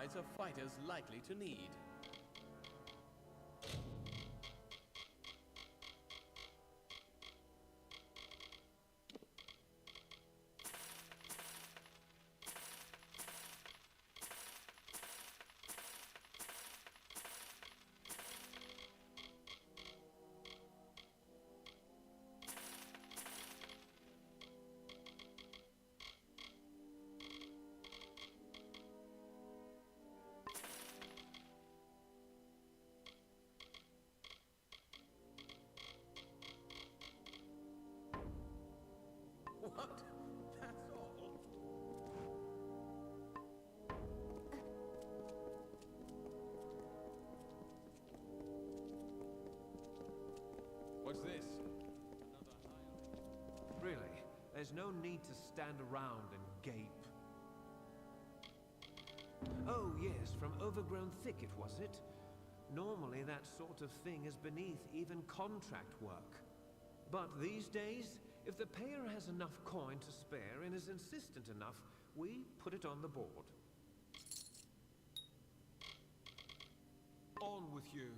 supplies a fighter's likely to need. What? That's all? What's this? Really, there's no need to stand around and gape. Oh yes, from overgrown thicket, was it? Normally that sort of thing is beneath even contract work. But these days, if the payer has enough coin to spare and is insistent enough, we put it on the board. On with you.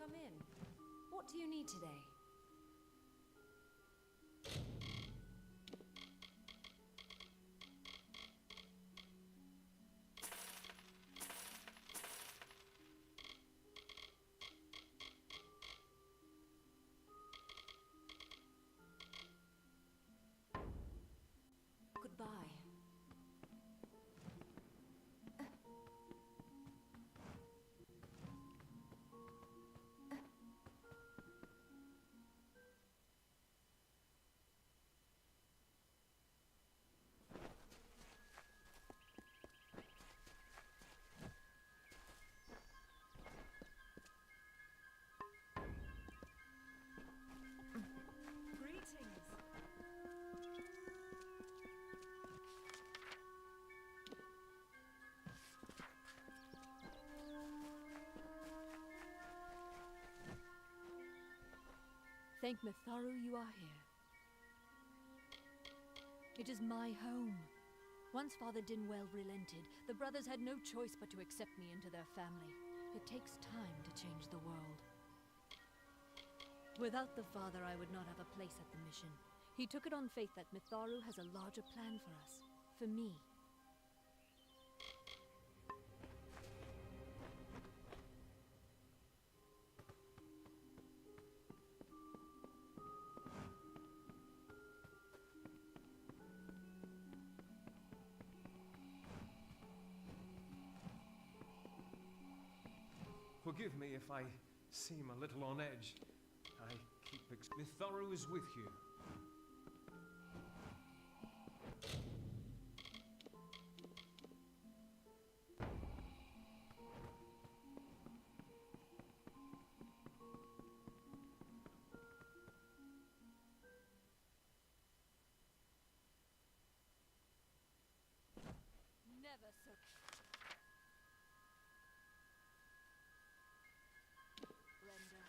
Come in. What do you need today? Goodbye. Greetings. Thank Mitharu you are here. It is my home. Once Father Dinwell relented, the brothers had no choice but to accept me into their family. It takes time to change the world. Without the father, I would not have a place at the mission. He took it on faith that Mitharu has a larger plan for us. For me. Forgive me if I seem a little on edge. I keep Mitharu is with you. Never so. Brenda.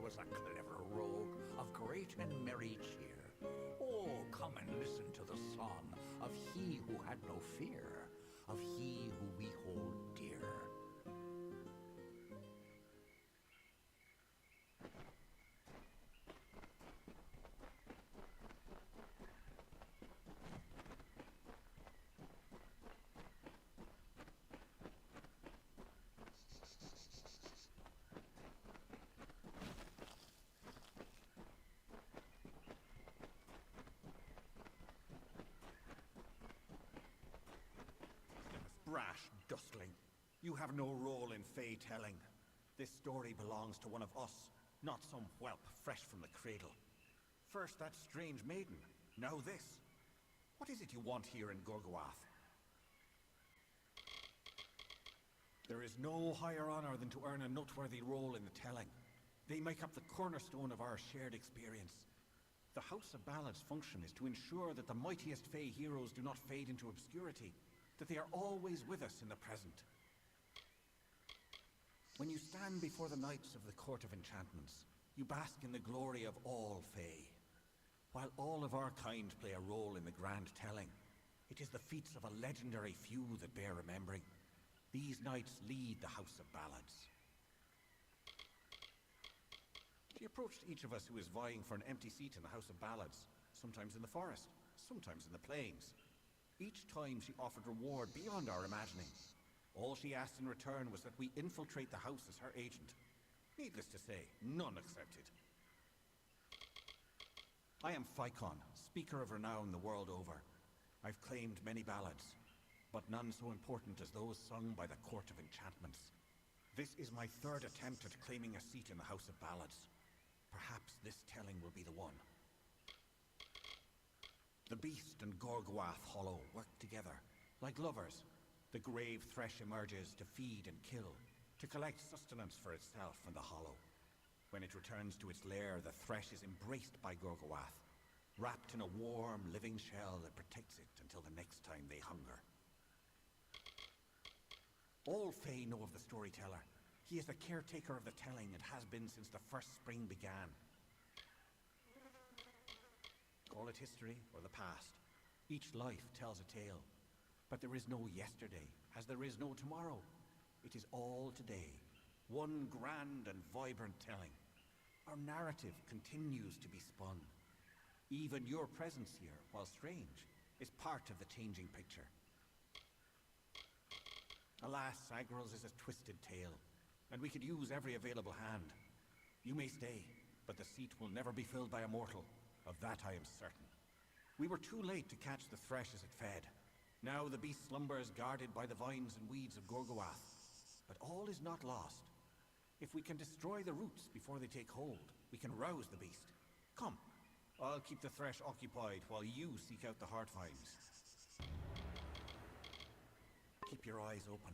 was a clever rogue of great and merry cheer. Oh, come and listen to the song of he who had no fear, of he who we hold dear. Brash dustling. You have no role in fey telling. This story belongs to one of us, not some whelp fresh from the cradle. First that strange maiden, now this. What is it you want here in Gorgoath? There is no higher honor than to earn a noteworthy role in the telling. They make up the cornerstone of our shared experience. The House of Ballad's function is to ensure that the mightiest fey heroes do not fade into obscurity, that they are always with us in the present. When you stand before the knights of the Court of Enchantments, you bask in the glory of all fey. While all of our kind play a role in the grand telling, it is the feats of a legendary few that bear remembering. These knights lead the House of Ballads. She approached each of us who is vying for an empty seat in the House of Ballads, sometimes in the forest, sometimes in the plains. Each time she offered reward beyond our imagining. All she asked in return was that we infiltrate the house as her agent. Needless to say, none accepted. I am Phycon, speaker of renown the world over. I've claimed many ballads, but none so important as those sung by the Court of Enchantments. This is my third attempt at claiming a seat in the House of Ballads. Perhaps this telling will be the one. The Beast and Gorgoath Hollow work together. Like lovers, the grave thresh emerges to feed and kill, to collect sustenance for itself and the hollow. When it returns to its lair, the thresh is embraced by Gorgoath, wrapped in a warm, living shell that protects it until the next time they hunger. All Fae know of the storyteller. He is the caretaker of the telling and has been since the first spring began. Call it history or the past. Each life tells a tale. But there is no yesterday, as there is no tomorrow. It is all today, one grand and vibrant telling. Our narrative continues to be spun. Even your presence here, while strange, is part of the changing picture. Alas, Sagral's is a twisted tale, and we could use every available hand. You may stay, but the seat will never be filled by a mortal. Of that I am certain. We were too late to catch the thresh as it fed. Now the beast slumbers guarded by the vines and weeds of Gorgoath. But all is not lost. If we can destroy the roots before they take hold, we can rouse the beast. Come, I'll keep the thresh occupied while you seek out the heart vines. Keep your eyes open.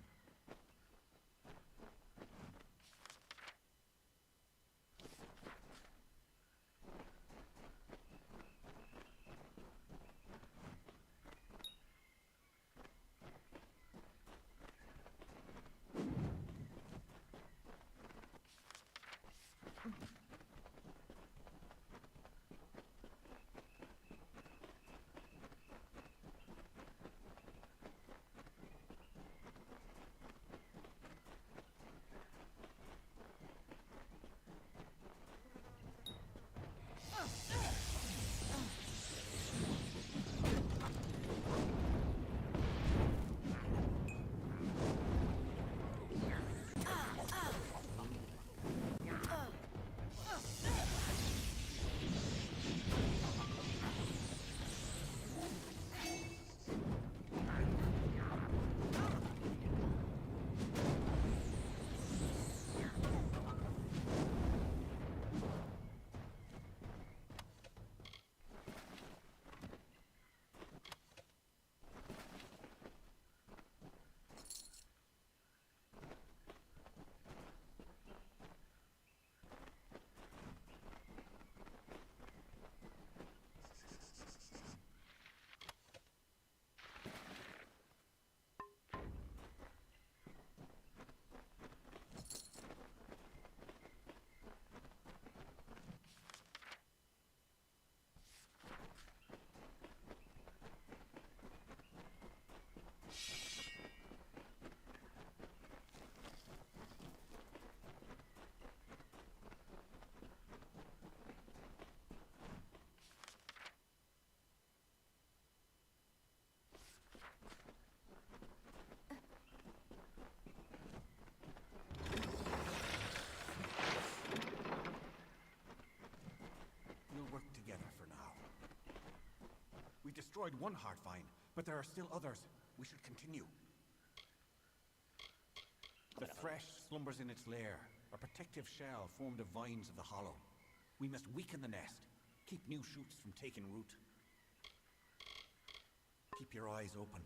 destroyed one heart vine, but there are still others. We should continue. The thresh slumbers in its lair, a protective shell formed of vines of the hollow. We must weaken the nest, keep new shoots from taking root. Keep your eyes open.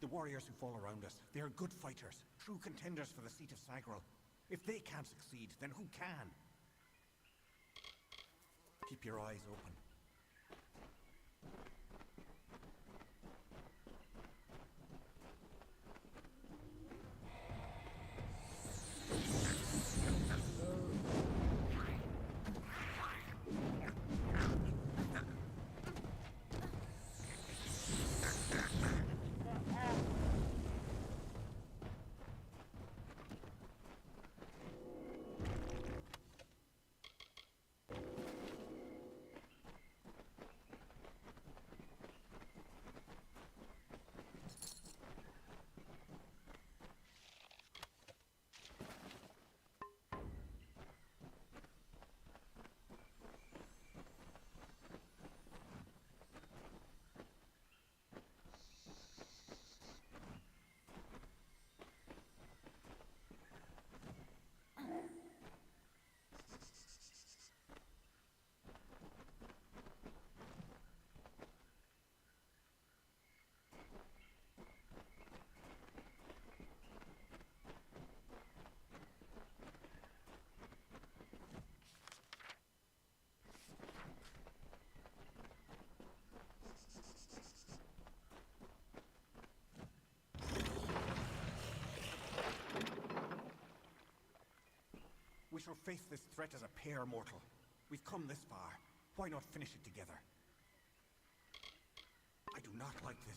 The warriors who fall around us, they are good fighters, true contenders for the seat of Sagril. If they can't succeed, then who can? Keep your eyes open. shall face this threat as a pair, mortal. We've come this far. Why not finish it together? I do not like this.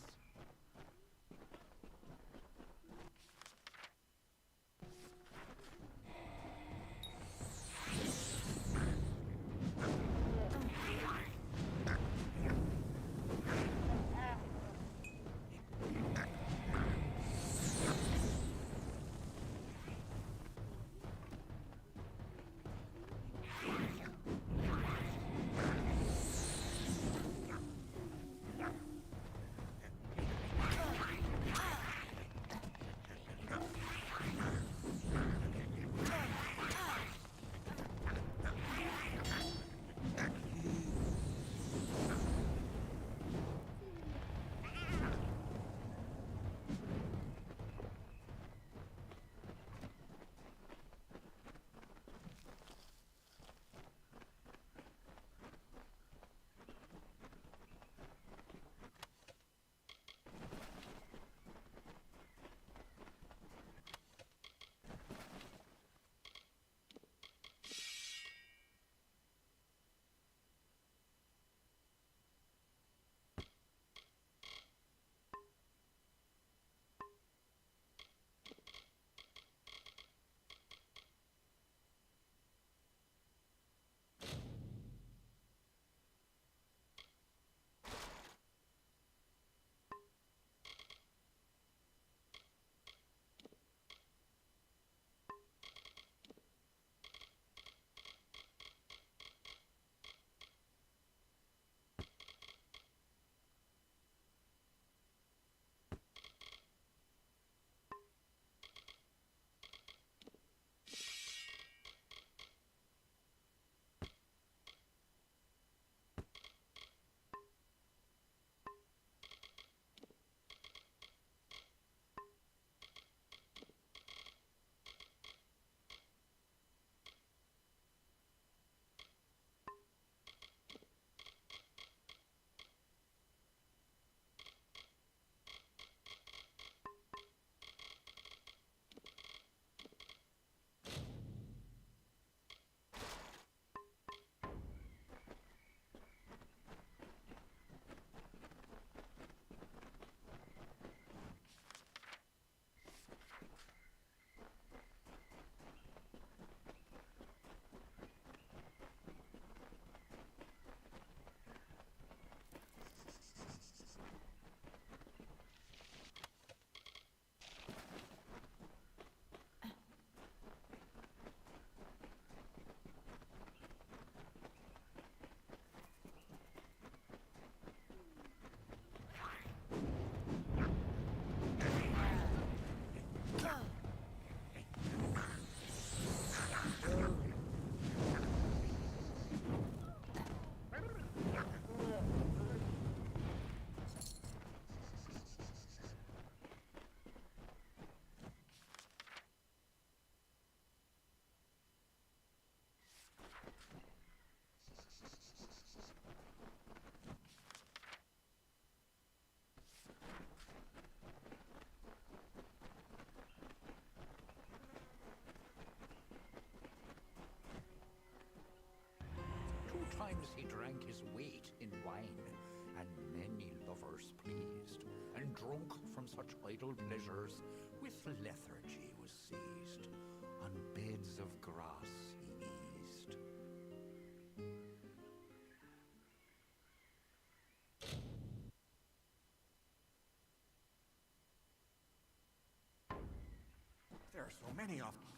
Times he drank his weight in wine, and many lovers pleased, and drunk from such idle pleasures, with lethargy was seized, on beds of grass he eased. There are so many of them.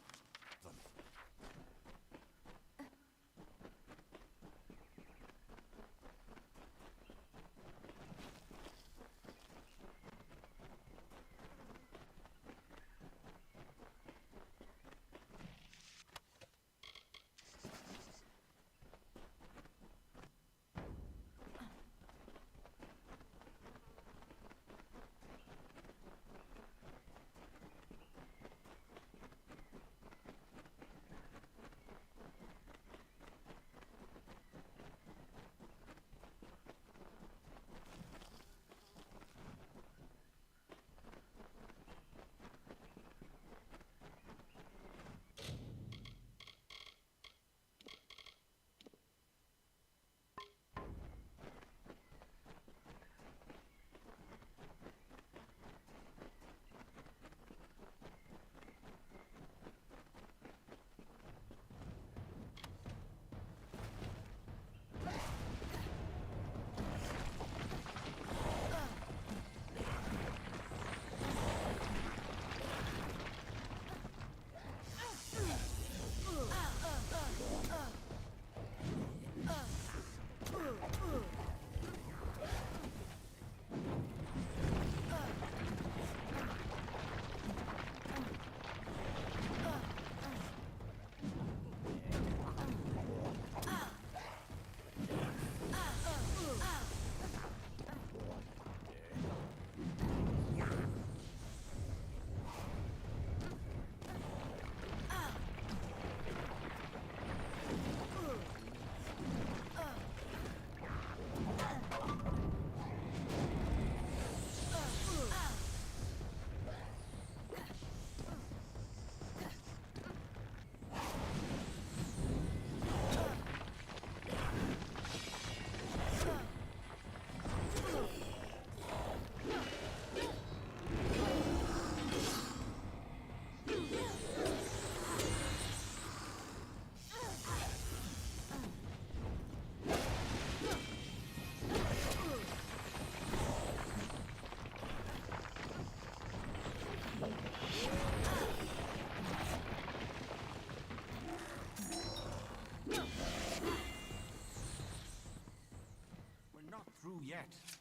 yet.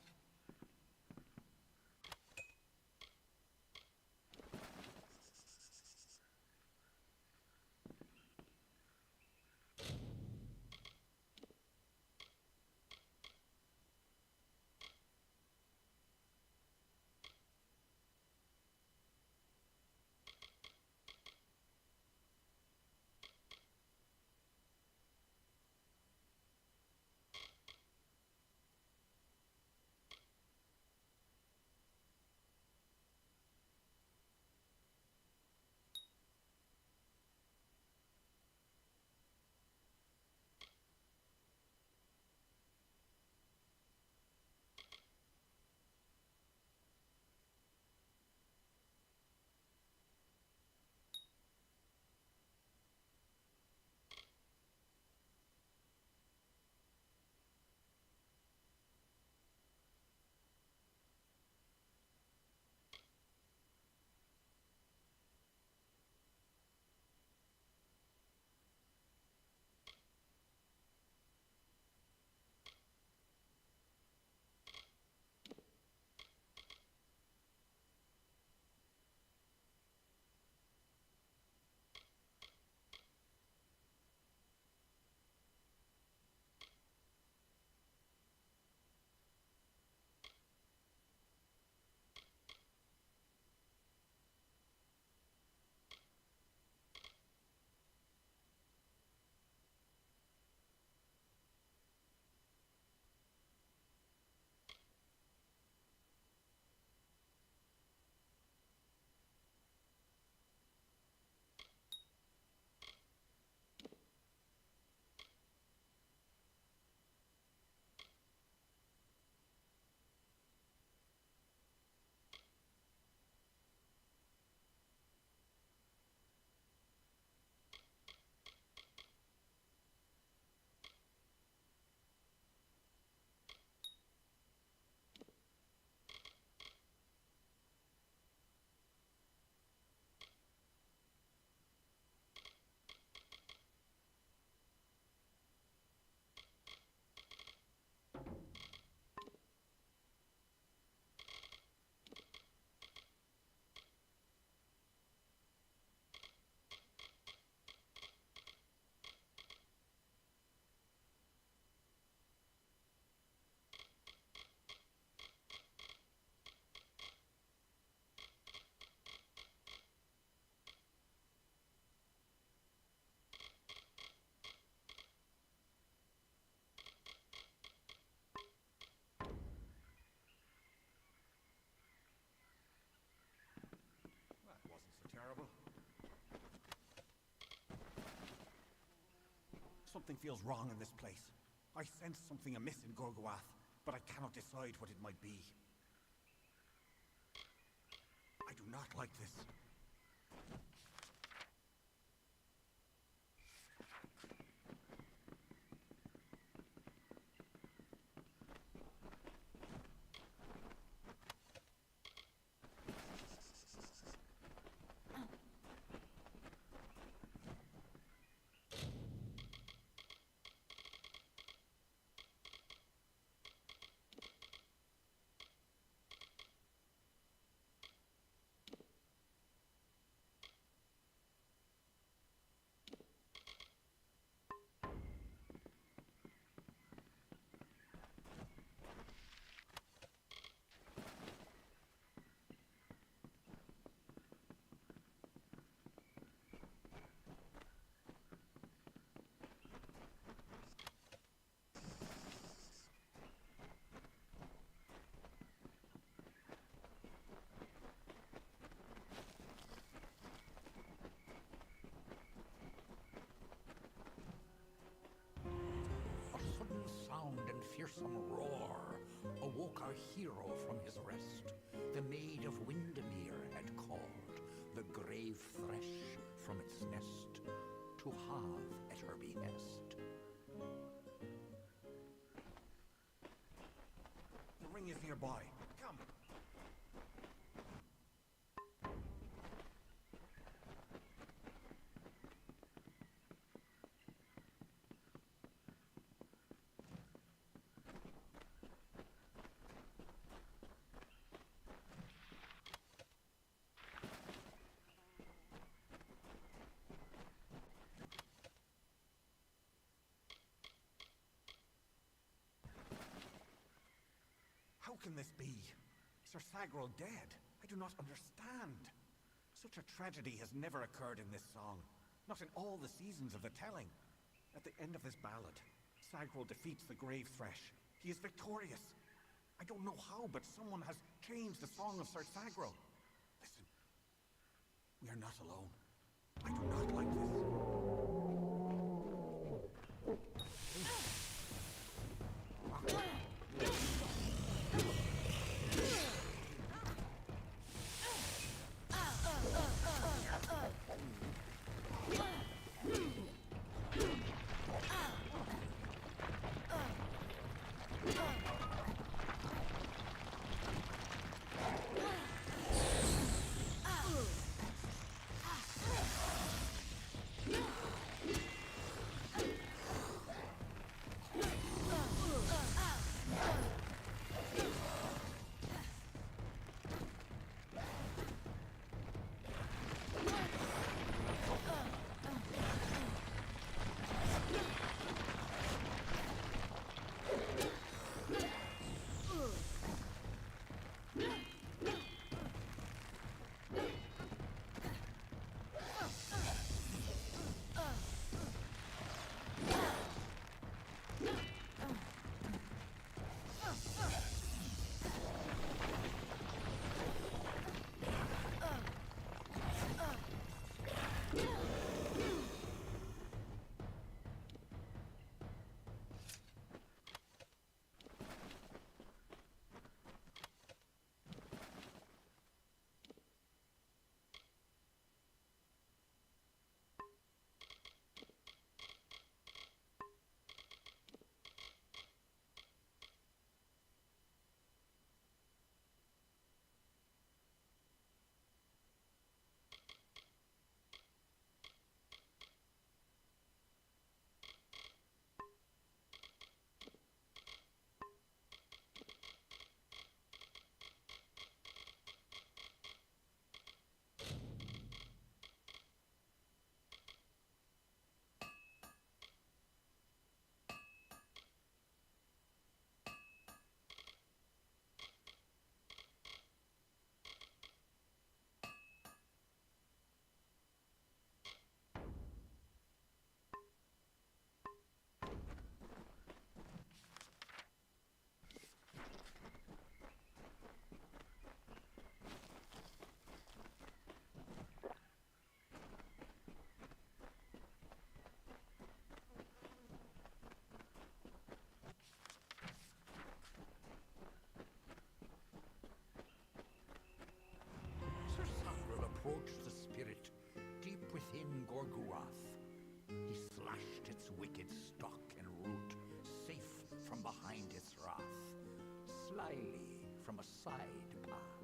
Terrible. Something feels wrong in this place. I sense something amiss in Gorgoath, but I cannot decide what it might be. I do not like this. Fearsome roar awoke our hero from his rest. The maid of Windermere had called the grave thresh from its nest to have at her behest. The ring is nearby. Come. can this be? Sir Sagral dead? I do not understand. Such a tragedy has never occurred in this song. Not in all the seasons of the telling. At the end of this ballad, Sagral defeats the grave thresh. He is victorious. I don't know how, but someone has changed the song of Sir Sagral. Listen. We are not alone. I do not like this. Approached the spirit deep within Gorgoroth. He slashed its wicked stock and root, safe from behind its wrath, slyly from a side path.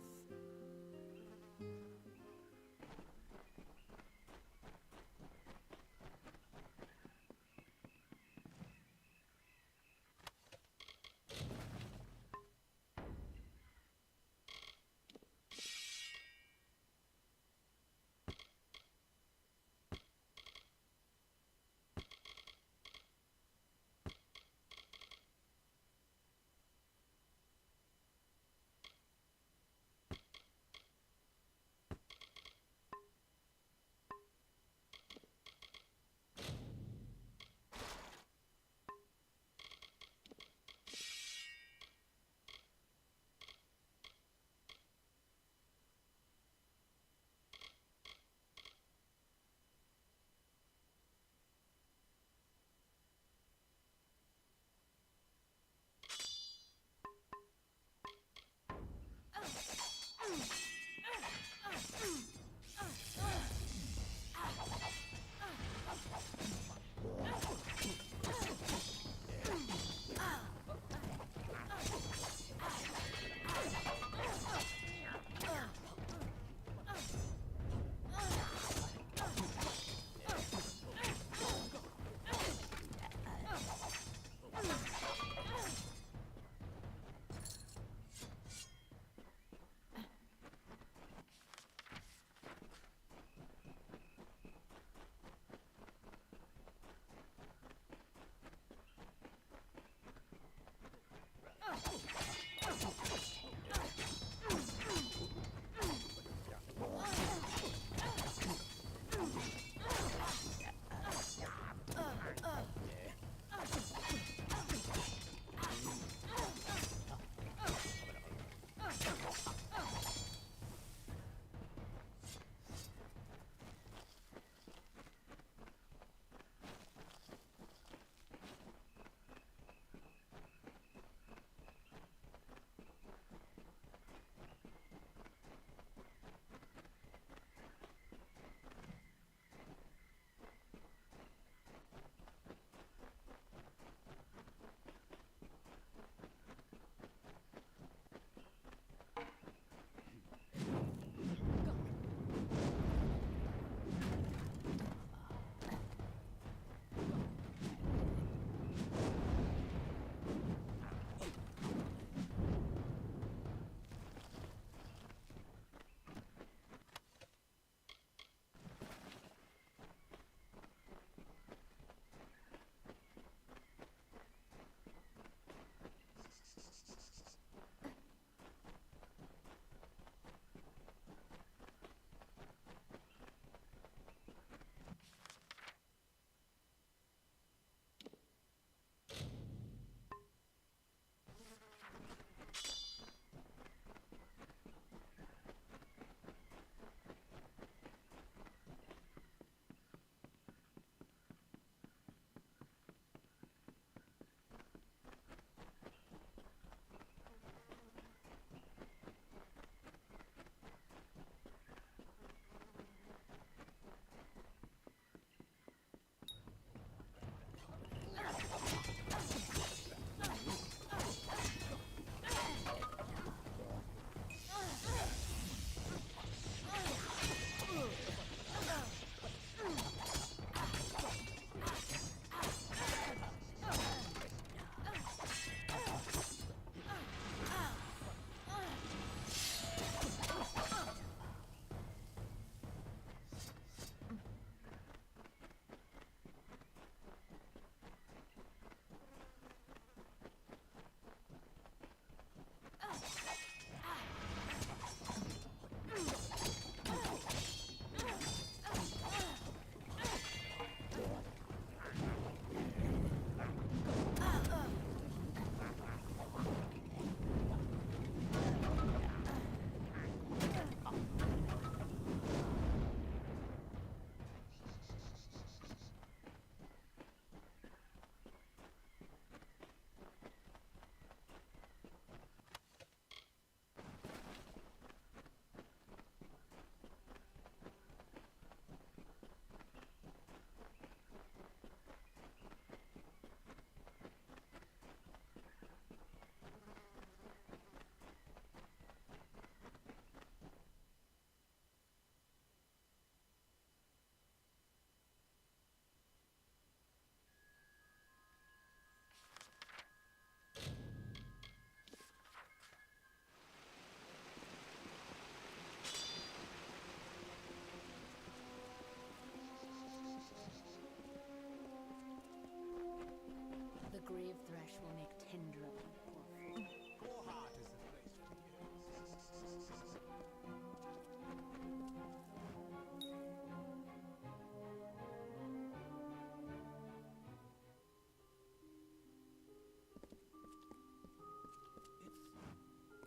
fresh will make tender of you, poor fool. Gorhart is the place for you.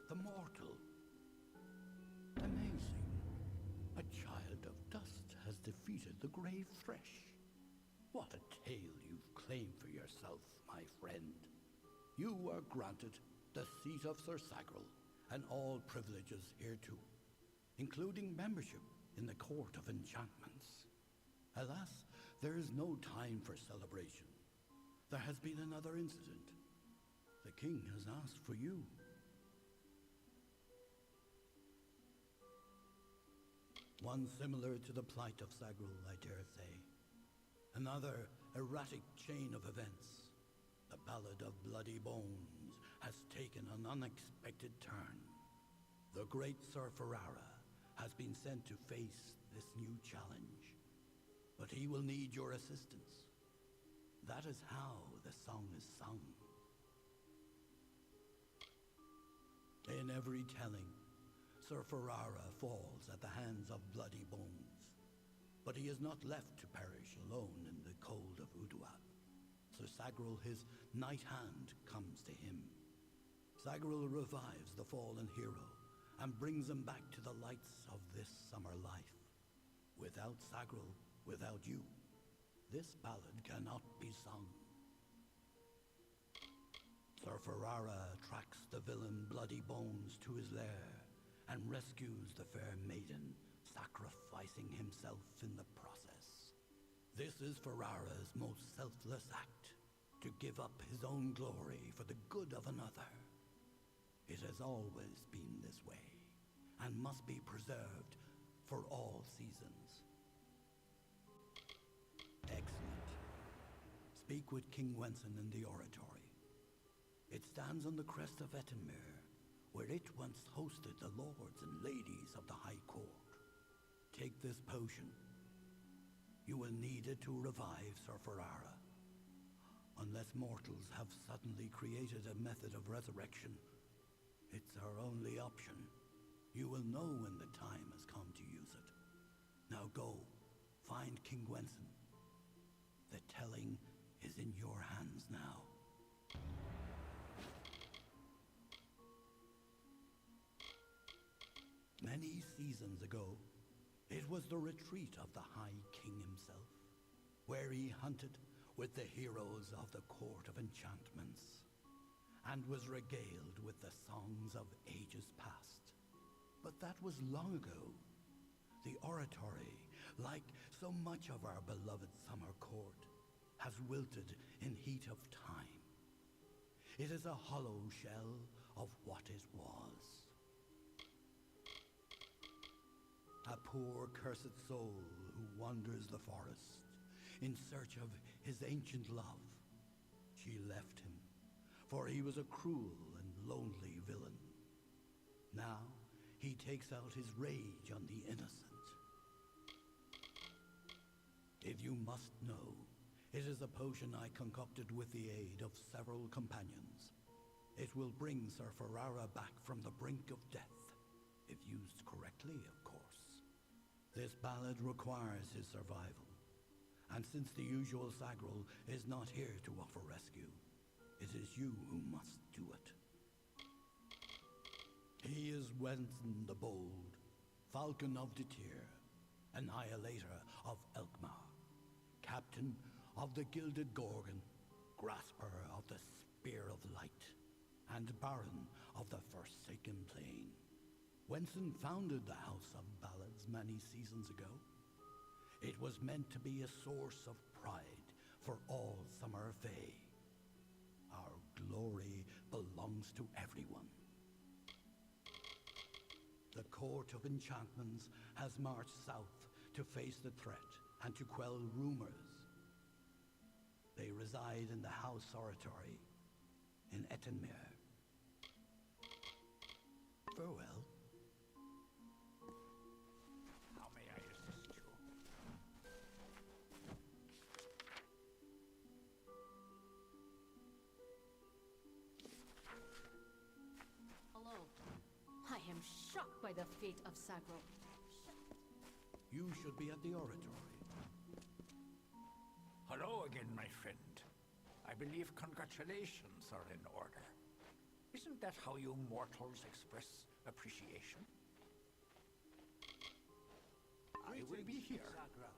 The mortal. Amazing. A child of dust has defeated the grave thresh. What a tale you've claimed for yourself, my friend. You are granted the seat of Sir Sagrel and all privileges hereto, including membership in the Court of Enchantments. Alas, there is no time for celebration. There has been another incident. The king has asked for you. One similar to the plight of Sagrel, I dare say. Another erratic chain of events. The Ballad of Bloody Bones has taken an unexpected turn. The great Sir Ferrara has been sent to face this new challenge. But he will need your assistance. That is how the song is sung. In every telling, Sir Ferrara falls at the hands of Bloody Bones. But he is not left to perish alone in the cold of Uduap. Sir Sagrel, his knight hand, comes to him. Sagrel revives the fallen hero and brings him back to the lights of this summer life. Without Sagrel, without you, this ballad cannot be sung. Sir Ferrara tracks the villain Bloody Bones to his lair and rescues the fair maiden, sacrificing himself in the process. This is Ferrara's most selfless act, to give up his own glory for the good of another. It has always been this way, and must be preserved for all seasons. Excellent. Speak with King Wenson in the oratory. It stands on the crest of Ettenmere, where it once hosted the lords and ladies of the High Court. Take this potion. You will need it to revive Sir Ferrara. Unless mortals have suddenly created a method of resurrection, it's our only option. You will know when the time has come to use it. Now go, find King Wenson. The telling is in your hands now. Many seasons ago, it was the retreat of the High King himself, where he hunted with the heroes of the Court of Enchantments, and was regaled with the songs of ages past. But that was long ago. The oratory, like so much of our beloved summer court, has wilted in heat of time. It is a hollow shell of what it was. A poor cursed soul who wanders the forest in search of his ancient love. She left him, for he was a cruel and lonely villain. Now he takes out his rage on the innocent. If you must know, it is a potion I concocted with the aid of several companions. It will bring Sir Ferrara back from the brink of death, if used correctly, of course. This ballad requires his survival, and since the usual Sagrel is not here to offer rescue, it is you who must do it. He is Wenson the Bold, Falcon of Detir, Annihilator of Elkmar, Captain of the Gilded Gorgon, Grasper of the Spear of Light, and Baron of the Forsaken Plain. Wenson founded the House of Ballads many seasons ago. It was meant to be a source of pride for all Summer Fae. Our glory belongs to everyone. The Court of Enchantments has marched south to face the threat and to quell rumors. They reside in the House Oratory in Ettenmere. Farewell. How may I assist you? fate of Sagro. You should be at the oratory. Hello again, my friend. I believe congratulations are in order. Isn't that how you mortals express appreciation? I will be here. Sagra.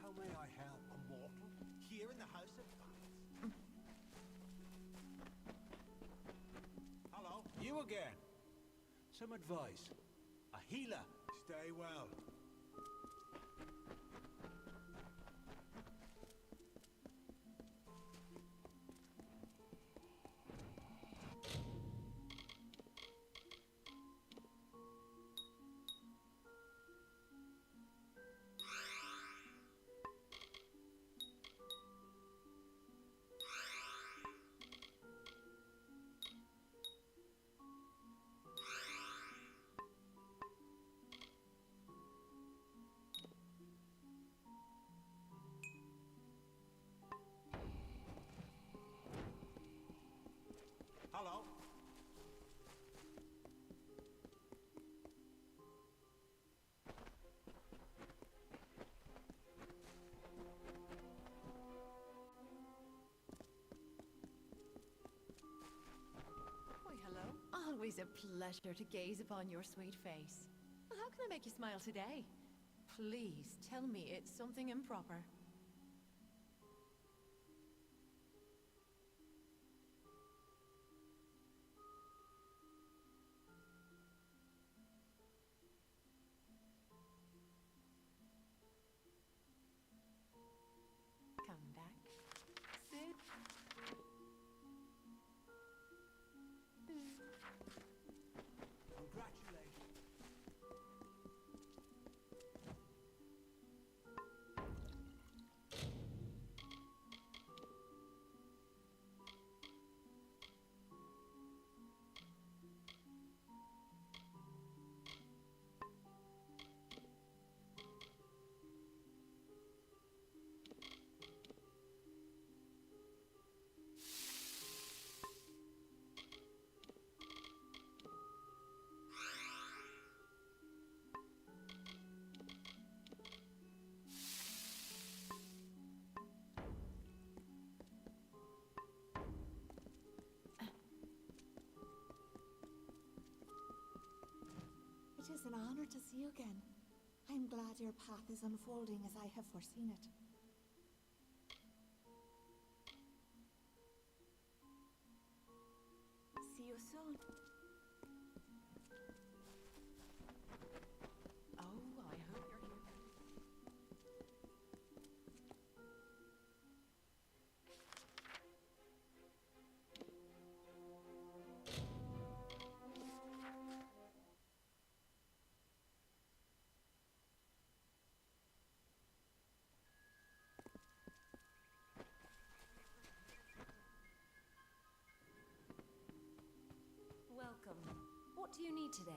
How may I help a mortal here in the House of Fights? Hello? You again. Some advice. A healer. Stay well. Hello? Why, hello. Always a pleasure to gaze upon your sweet face. Well, how can I make you smile today? Please, tell me it's something improper. Come back. Sit. Congratulations. It is an honor to see you again. I am glad your path is unfolding as I have foreseen it. See you soon. Oh, I hope you're here. Welcome. What do you need today?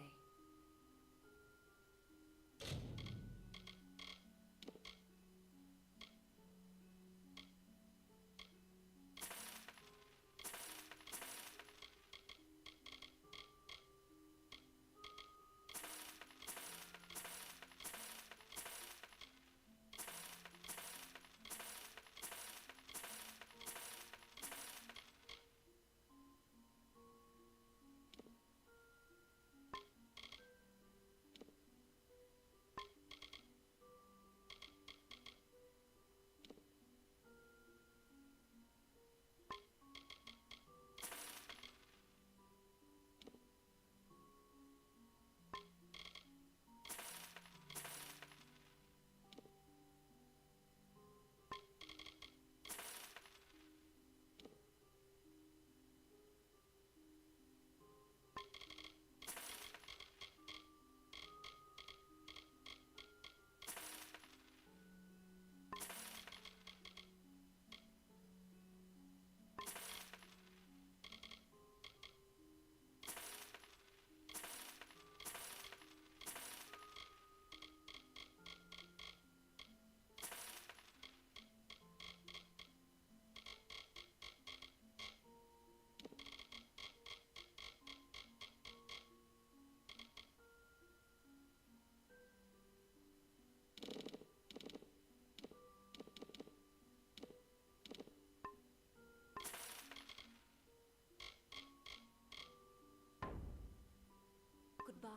Goodbye.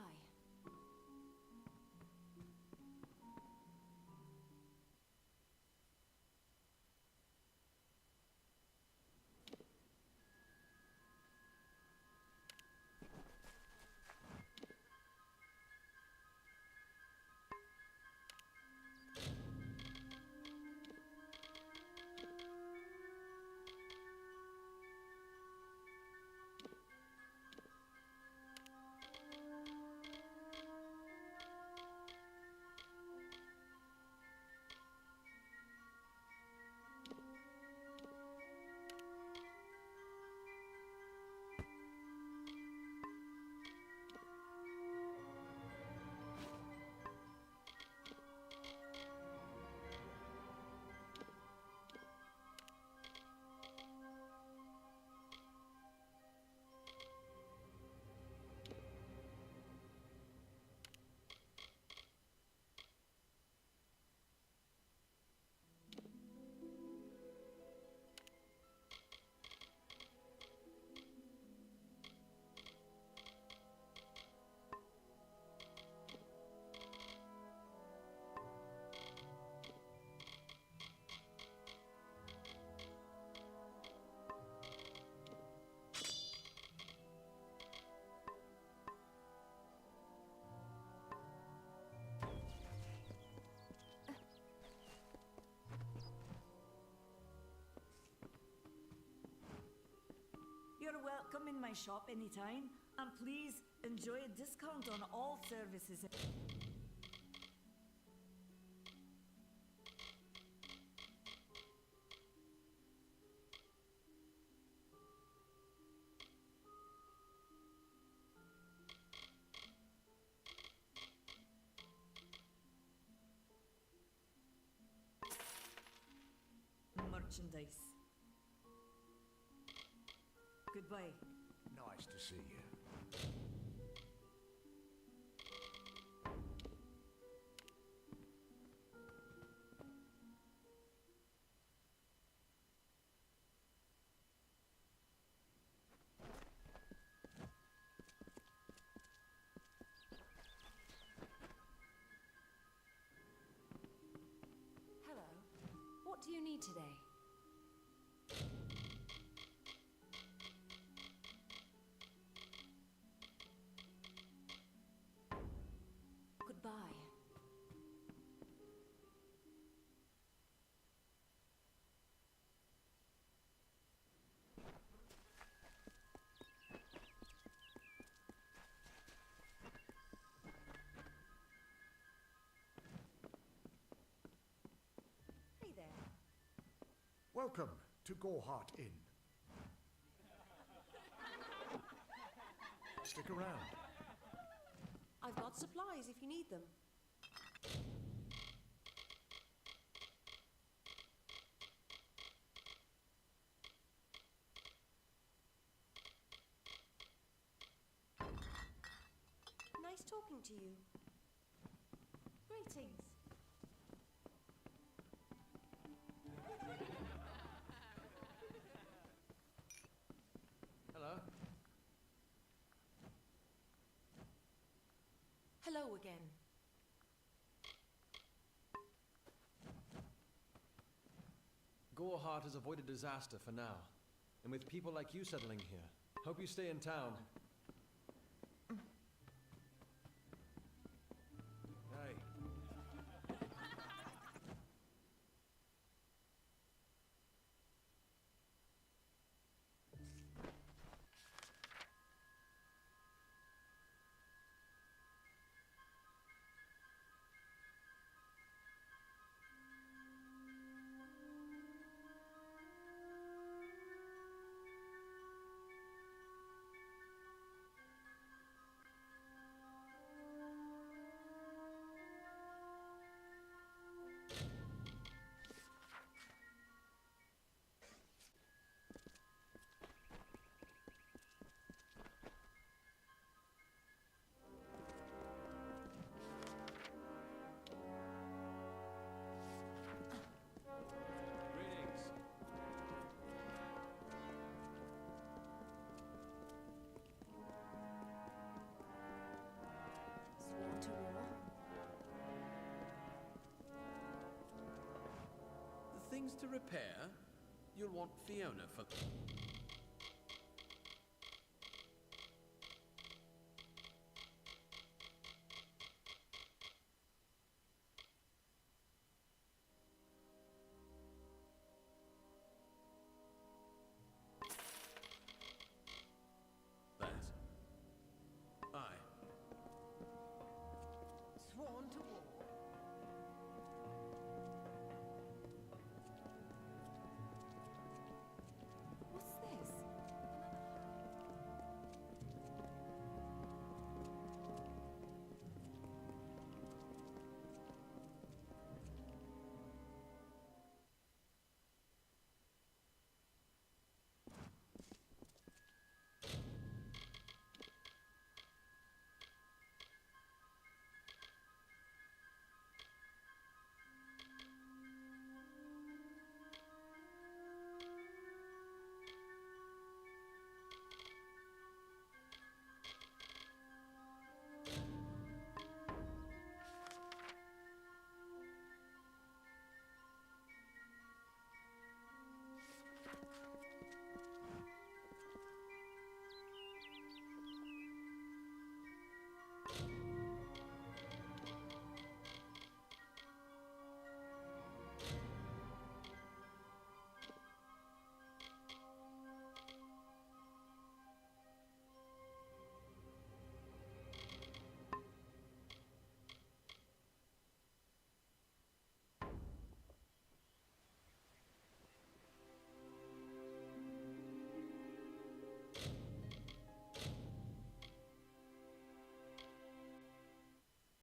You're welcome in my shop anytime, and please enjoy a discount on all services. Merchandise. Goodbye. Nice to see you. Hello. What do you need today? Goodbye. Hey there. Welcome to Gorehart Inn. Stick around. I've got supplies if you need them. Nice talking to you. Greetings. Hello. Hello again. Gorehart has avoided disaster for now. And with people like you settling here, hope you stay in town. Hey. things to repair, you'll want Fiona for...